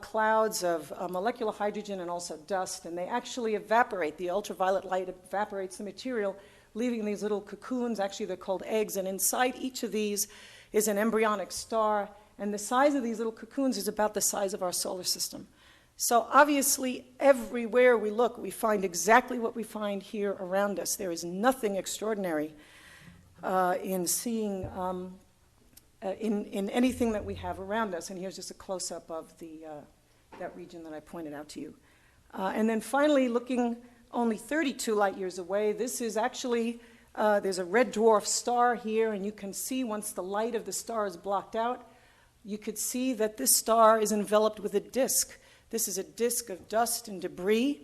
[SPEAKER 10] clouds of molecular hydrogen and also dust, and they actually evaporate. The ultraviolet light evaporates the material, leaving these little cocoons. Actually, they're called eggs, and inside each of these is an embryonic star, and the size of these little cocoons is about the size of our solar system. So obviously, everywhere we look, we find exactly what we find here around us. There is nothing extraordinary in seeing in anything that we have around us. And here's just a close-up of that region that I pointed out to you. And then finally, looking only 32 light years away, this is actually, there's a red dwarf star here, and you can see once the light of the star is blocked out, you could see that this star is enveloped with a disk. This is a disk of dust and debris.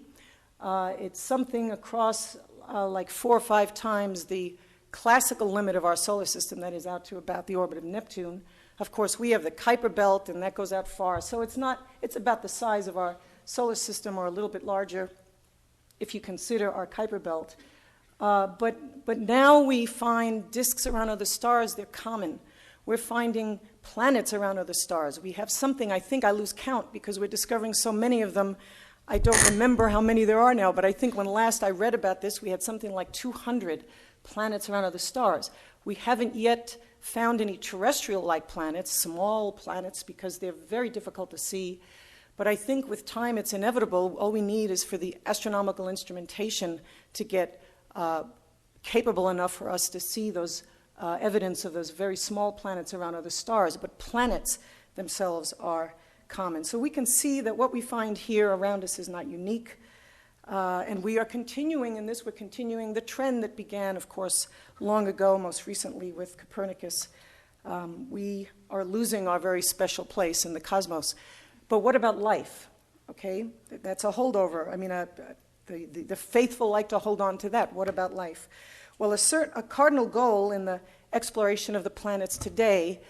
[SPEAKER 10] It's something across like 4 or 5 times the classical limit of our solar system, that is out to about the orbit of Neptune. Of course, we have the Kuiper Belt, and that goes out far. So it's about the size of our solar system, or a little bit larger if you consider our Kuiper Belt. But now we find disks around other stars. They're common. We're finding planets around other stars. We have something, I think I lose count because we're discovering so many of them. I don't remember how many there are now, but I think when last I read about this, we had something like 200 planets around other stars. We haven't yet found any terrestrial-like planets, small planets, because they're very difficult to see. But I think with time it's inevitable. All we need is for the astronomical instrumentation to get capable enough for us to see those evidence of those very small planets around other stars. But planets themselves are common. So we can see that what we find here around us is not unique. And we are continuing in this, we're continuing the trend that began, of course, long ago, most recently with Copernicus. We are losing our very special place in the cosmos. But what about life? Okay, that's a holdover. I mean, the faithful like to hold on to that. What about life? Well, a cardinal goal in the exploration of the planets today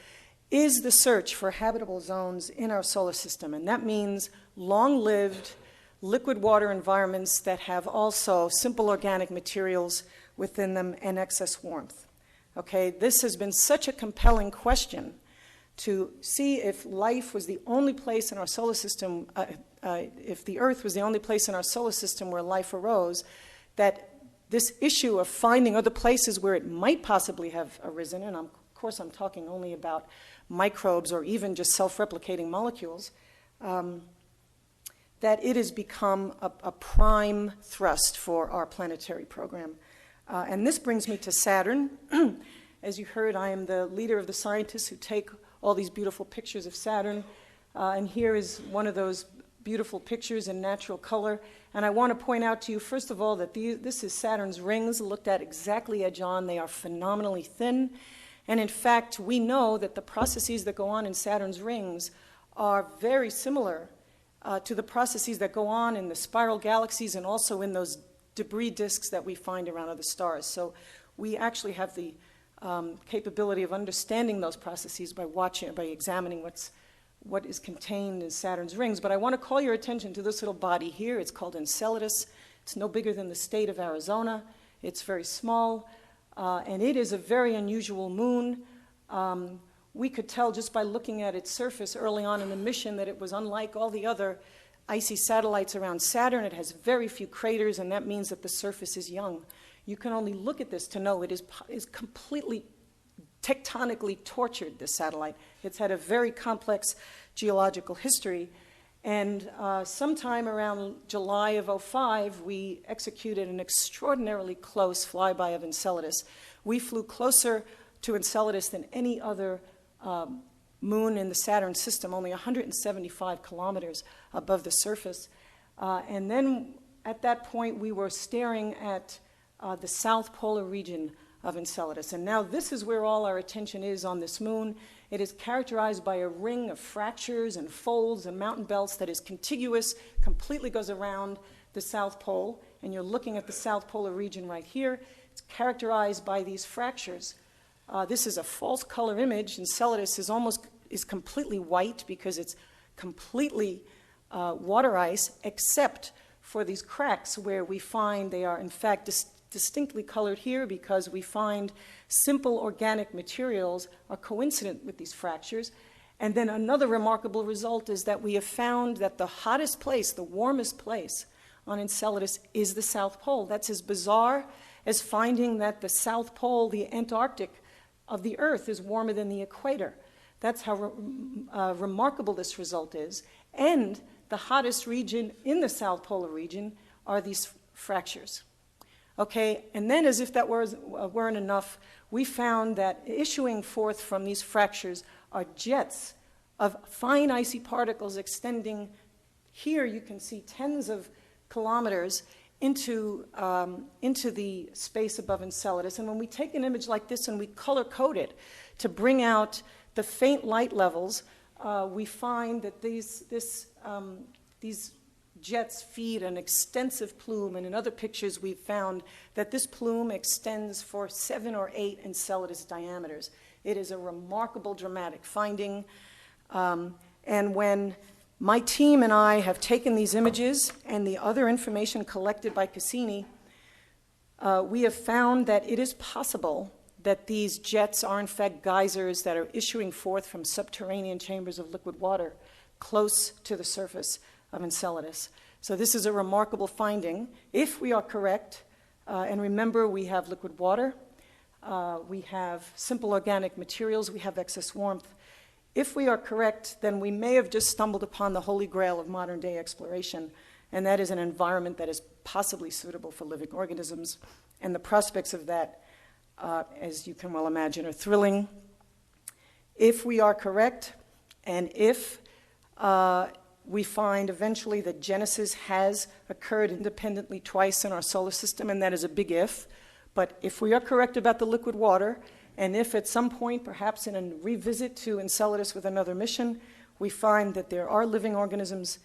[SPEAKER 10] is the search for habitable zones in our solar system. And that means long-lived liquid water environments that have also simple organic materials within them and excess warmth. Okay, this has been such a compelling question to see if life was the only place in our solar system, if the Earth was the only place in our solar system where life arose, that this issue of finding other places where it might possibly have arisen, and of course I'm talking only about microbes or even just self-replicating molecules, that it has become a prime thrust for our planetary program. And this brings me to Saturn. As you heard, I am the leader of the scientists who take all these beautiful pictures of Saturn. And here is one of those beautiful pictures in natural color. And I want to point out to you, first of all, that this is Saturn's rings looked at exactly edge-on. They are phenomenally thin. And in fact, we know that the processes that go on in Saturn's rings are very similar to the processes that go on in the spiral galaxies and also in those debris disks that we find around other stars. So we actually have the capability of understanding those processes by examining what is contained in Saturn's rings. But I want to call your attention to this little body here. It's called Enceladus. It's no bigger than the state of Arizona. It's very small, and it is a very unusual moon. We could tell just by looking at its surface early on in the mission that it was unlike all the other icy satellites around Saturn. It has very few craters, and that means that the surface is young. You can only look at this to know it is completely tectonically tortured, this satellite. It's had a very complex geological history. And sometime around July of 2005, we executed an extraordinarily close flyby of Enceladus. We flew closer to Enceladus than any other moon in the Saturn system, only 175 kilometers above the surface. And then at that point, we were staring at the south polar region of Enceladus. And now this is where all our attention is on this moon. It is characterized by a ring of fractures and folds and mountain belts that is contiguous, completely goes around the South Pole. And you're looking at the south polar region right here. It's characterized by these fractures. This is a false color image. Enceladus is completely white because it's completely water ice, except for these cracks where we find they are in fact distinctly colored here because we find simple organic materials are coincident with these fractures. And then another remarkable result is that we have found that the hottest place, the warmest place on Enceladus is the South Pole. That's as bizarre as finding that the South Pole, the Antarctic of the Earth, is warmer than the equator. That's how remarkable this result is. And the hottest region in the South Polar region are these fractures. Okay, and then as if that weren't enough, we found that issuing forth from these fractures are jets of fine icy particles extending. Here you can see tens of kilometers into the space above Enceladus. And when we take an image like this and we color code it to bring out the faint light levels, we find that these jets feed an extensive plume, and in other pictures we've found that this plume extends for 7 or 8 Enceladus diameters. It is a remarkable, dramatic finding. And when my team and I have taken these images and the other information collected by Cassini, we have found that it is possible that these jets are in fact geysers that are issuing forth from subterranean chambers of liquid water close to the surface of Enceladus. So this is a remarkable finding. If we are correct, and remember we have liquid water, we have simple organic materials, we have excess warmth. If we are correct, then we may have just stumbled upon the holy grail of modern day exploration, and that is an environment that is possibly suitable for living organisms. And the prospects of that, as you can well imagine, are thrilling. If we are correct, and if we find eventually that Genesis has occurred independently twice in our solar system, and that is a big if. But if we are correct about the liquid water, and if at some point, perhaps in a revisit to Enceladus with another mission, we find that there are living organisms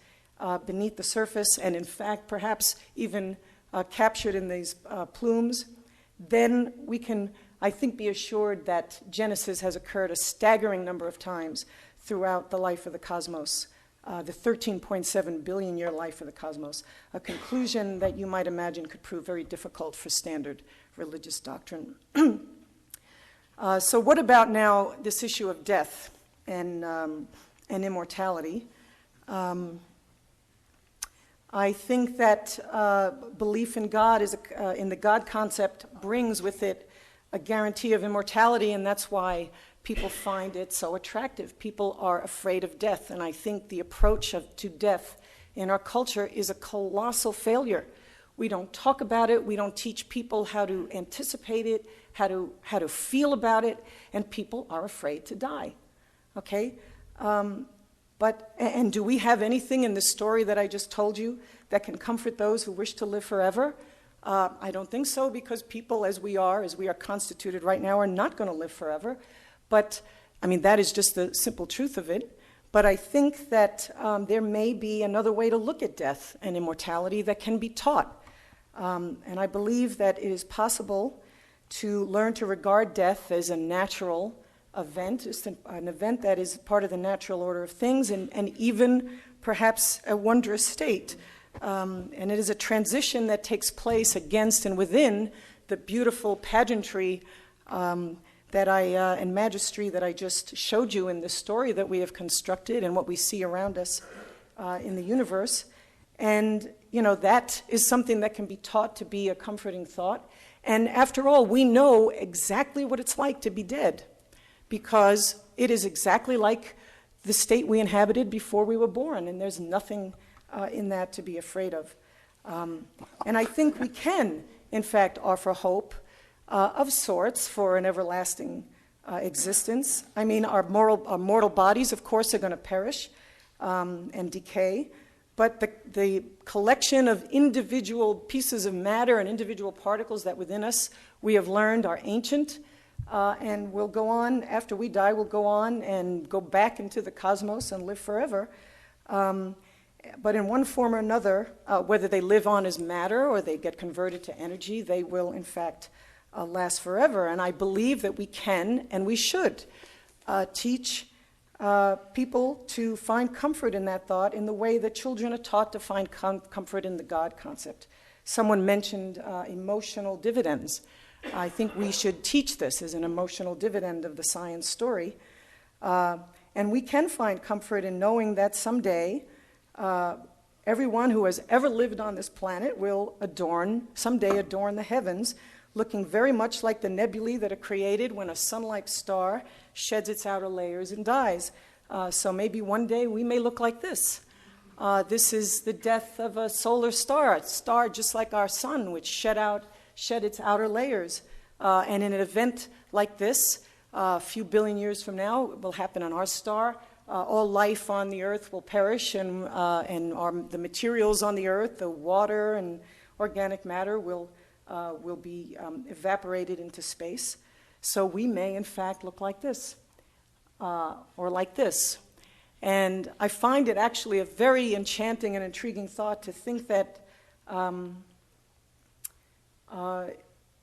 [SPEAKER 10] beneath the surface, and in fact, perhaps even captured in these plumes, then we can, I think, be assured that Genesis has occurred a staggering number of times throughout the life of the cosmos. The 13.7 billion year life of the cosmos, a conclusion that you might imagine could prove very difficult for standard religious doctrine. So what about now this issue of death and immortality? I think that belief in God in the God concept brings with it a guarantee of immortality, and that's why people find it so attractive. People are afraid of death, and I think the approach to death in our culture is a colossal failure. We don't talk about it. We don't teach people how to anticipate it, how to feel about it, and people are afraid to die. Okay? And do we have anything in this story that I just told you that can comfort those who wish to live forever? I don't think so, because people as we are constituted right now, are not going to live forever. But, I mean, that is just the simple truth of it. But I think that there may be another way to look at death and immortality that can be taught. And I believe that it is possible to learn to regard death as a natural event, it's an event that is part of the natural order of things, and even perhaps a wondrous state. And it is a transition that takes place against and within the beautiful pageantry and magistry that I just showed you in this story that we have constructed and what we see around us in the universe. And, that is something that can be taught to be a comforting thought. And after all, we know exactly what it's like to be dead, because it is exactly like the state we inhabited before we were born, and there's nothing in that to be afraid of. And I think we can, in fact, offer hope of sorts for an everlasting existence. I mean, our mortal bodies, of course, are going to perish and decay, but the collection of individual pieces of matter and individual particles that within us we have learned are ancient, and will go on, after we die, we'll go on and go back into the cosmos and live forever. But in one form or another, whether they live on as matter or they get converted to energy, they will, in fact, last forever. And I believe that we can and we should teach people to find comfort in that thought in the way that children are taught to find comfort in the God concept. Someone mentioned emotional dividends. I think we should teach this as an emotional dividend of the science story. And we can find comfort in knowing that someday everyone who has ever lived on this planet will someday adorn the heavens, looking very much like the nebulae that are created when a sun-like star sheds its outer layers and dies. So maybe one day we may look like this. This is the death of a solar star, a star just like our sun, which shed its outer layers. And in an event like this, a few billion years from now, it will happen on our star. All life on the earth will perish, and the materials on the earth, the water and organic matter, will be evaporated into space. So we may, in fact, look like this, or like this. And I find it actually a very enchanting and intriguing thought to think that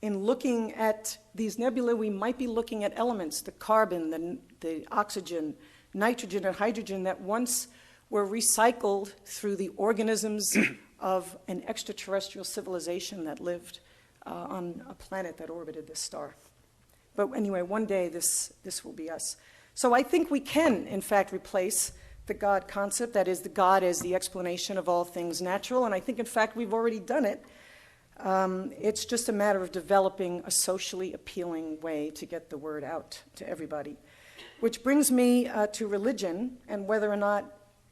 [SPEAKER 10] in looking at these nebulae, we might be looking at elements, the carbon, the oxygen, nitrogen, and hydrogen that once were recycled through the organisms of an extraterrestrial civilization that lived on a planet that orbited this star. But anyway, one day this will be us. So I think we can, in fact, replace the God concept, that is, the God as the explanation of all things natural, and I think, in fact, we've already done it. It's just a matter of developing a socially appealing way to get the word out to everybody. Which brings me to religion, and whether or not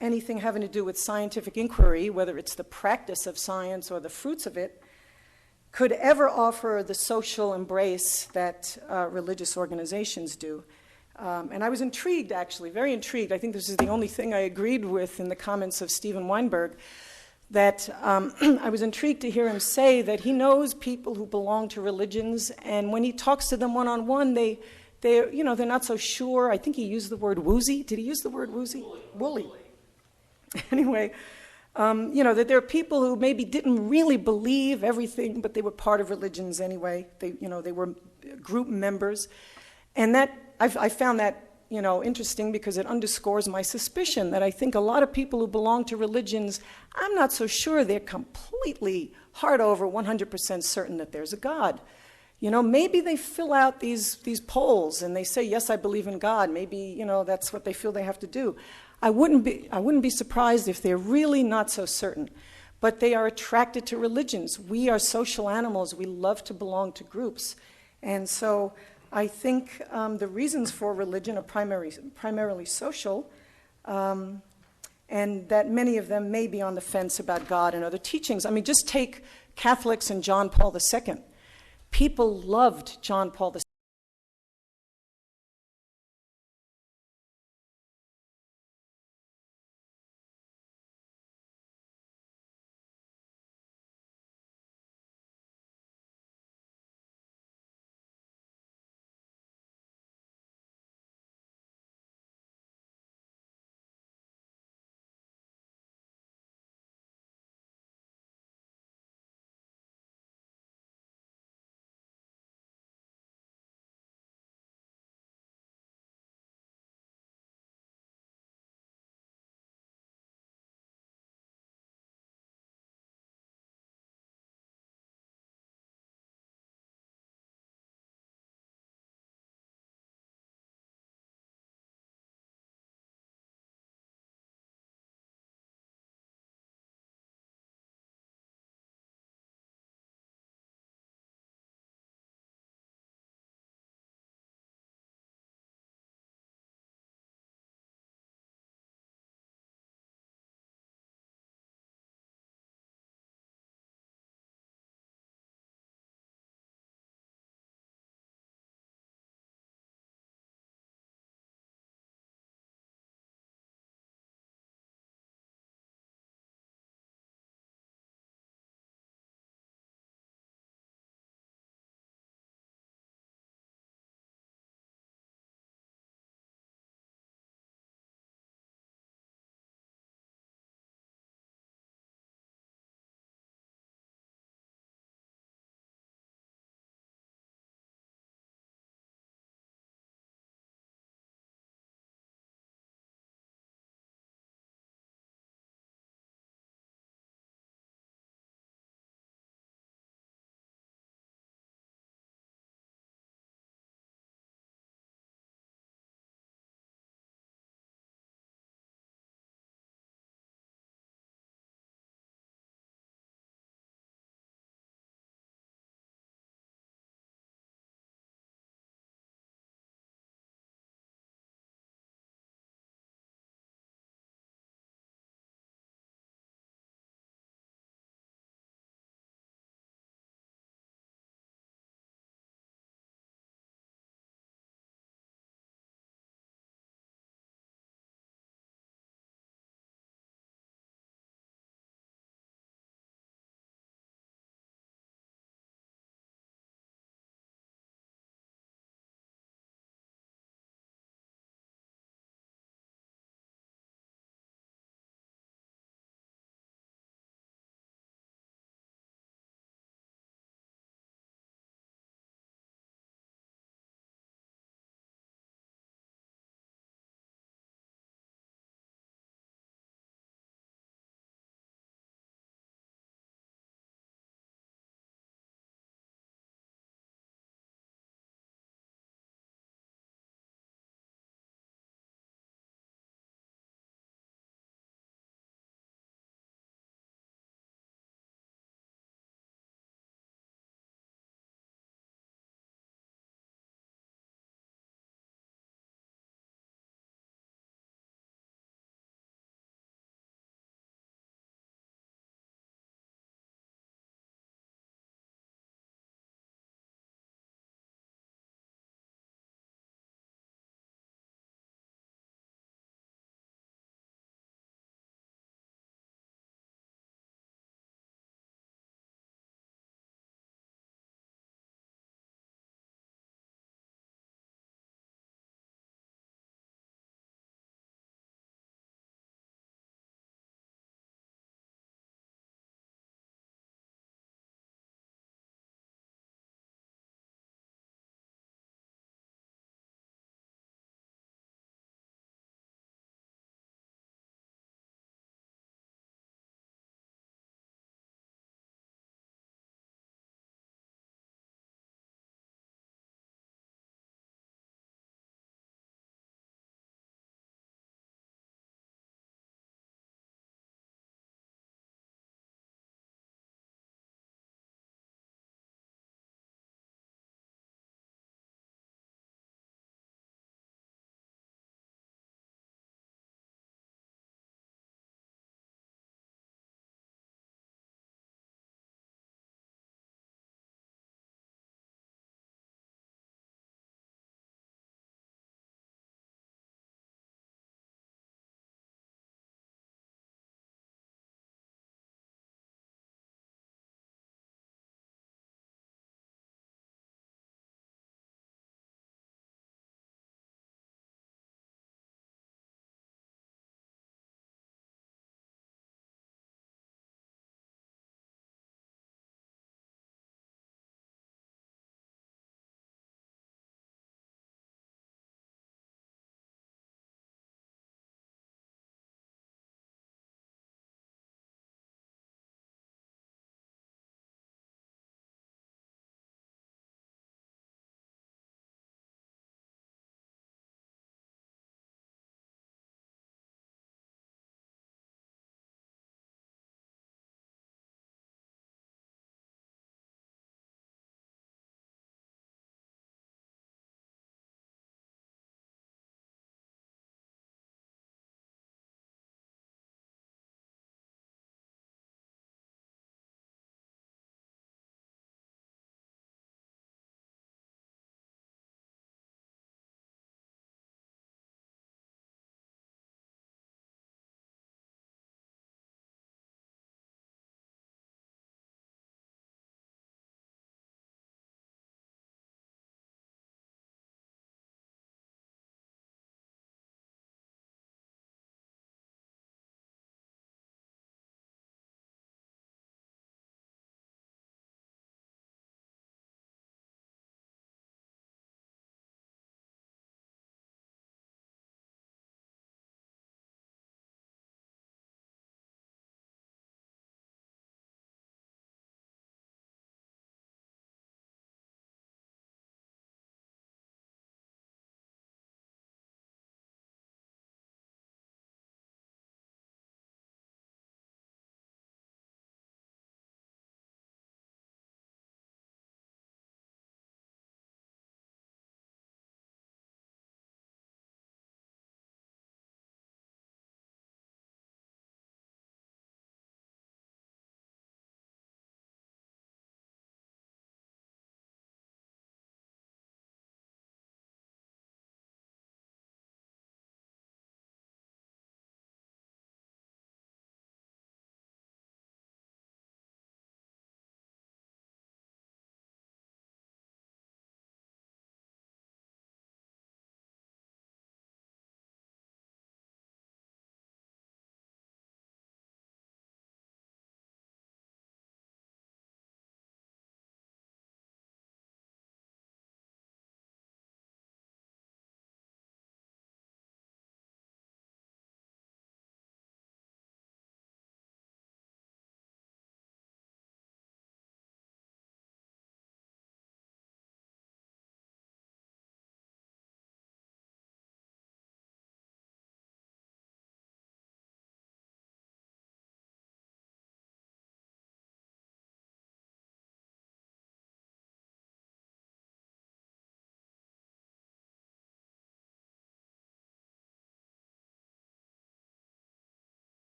[SPEAKER 10] anything having to do with scientific inquiry, whether it's the practice of science or the fruits of it, could ever offer the social embrace that religious organizations do. And I was intrigued, actually, very intrigued. I think this is the only thing I agreed with in the comments of Steven Weinberg, that I was intrigued to hear him say that he knows people who belong to religions, and when he talks to them one-on-one, they're not so sure. I think he used the word woozy. Did he use the word woozy? Woolly. Anyway, that there are people who maybe didn't really believe everything, but they were part of religions anyway. They were group members. And that I found that, interesting, because it underscores my suspicion that I think a lot of people who belong to religions, I'm not so sure they're completely hard over 100% certain that there's a God. Maybe they fill out these polls and they say, yes, I believe in God. Maybe, that's what they feel they have to do. I wouldn't be surprised if they're really not so certain. But they are attracted to religions. We are social animals. We love to belong to groups. And so I think the reasons for religion are primarily social, and that many of them may be on the fence about God and other teachings. I mean, just take Catholics and John Paul II. People loved John Paul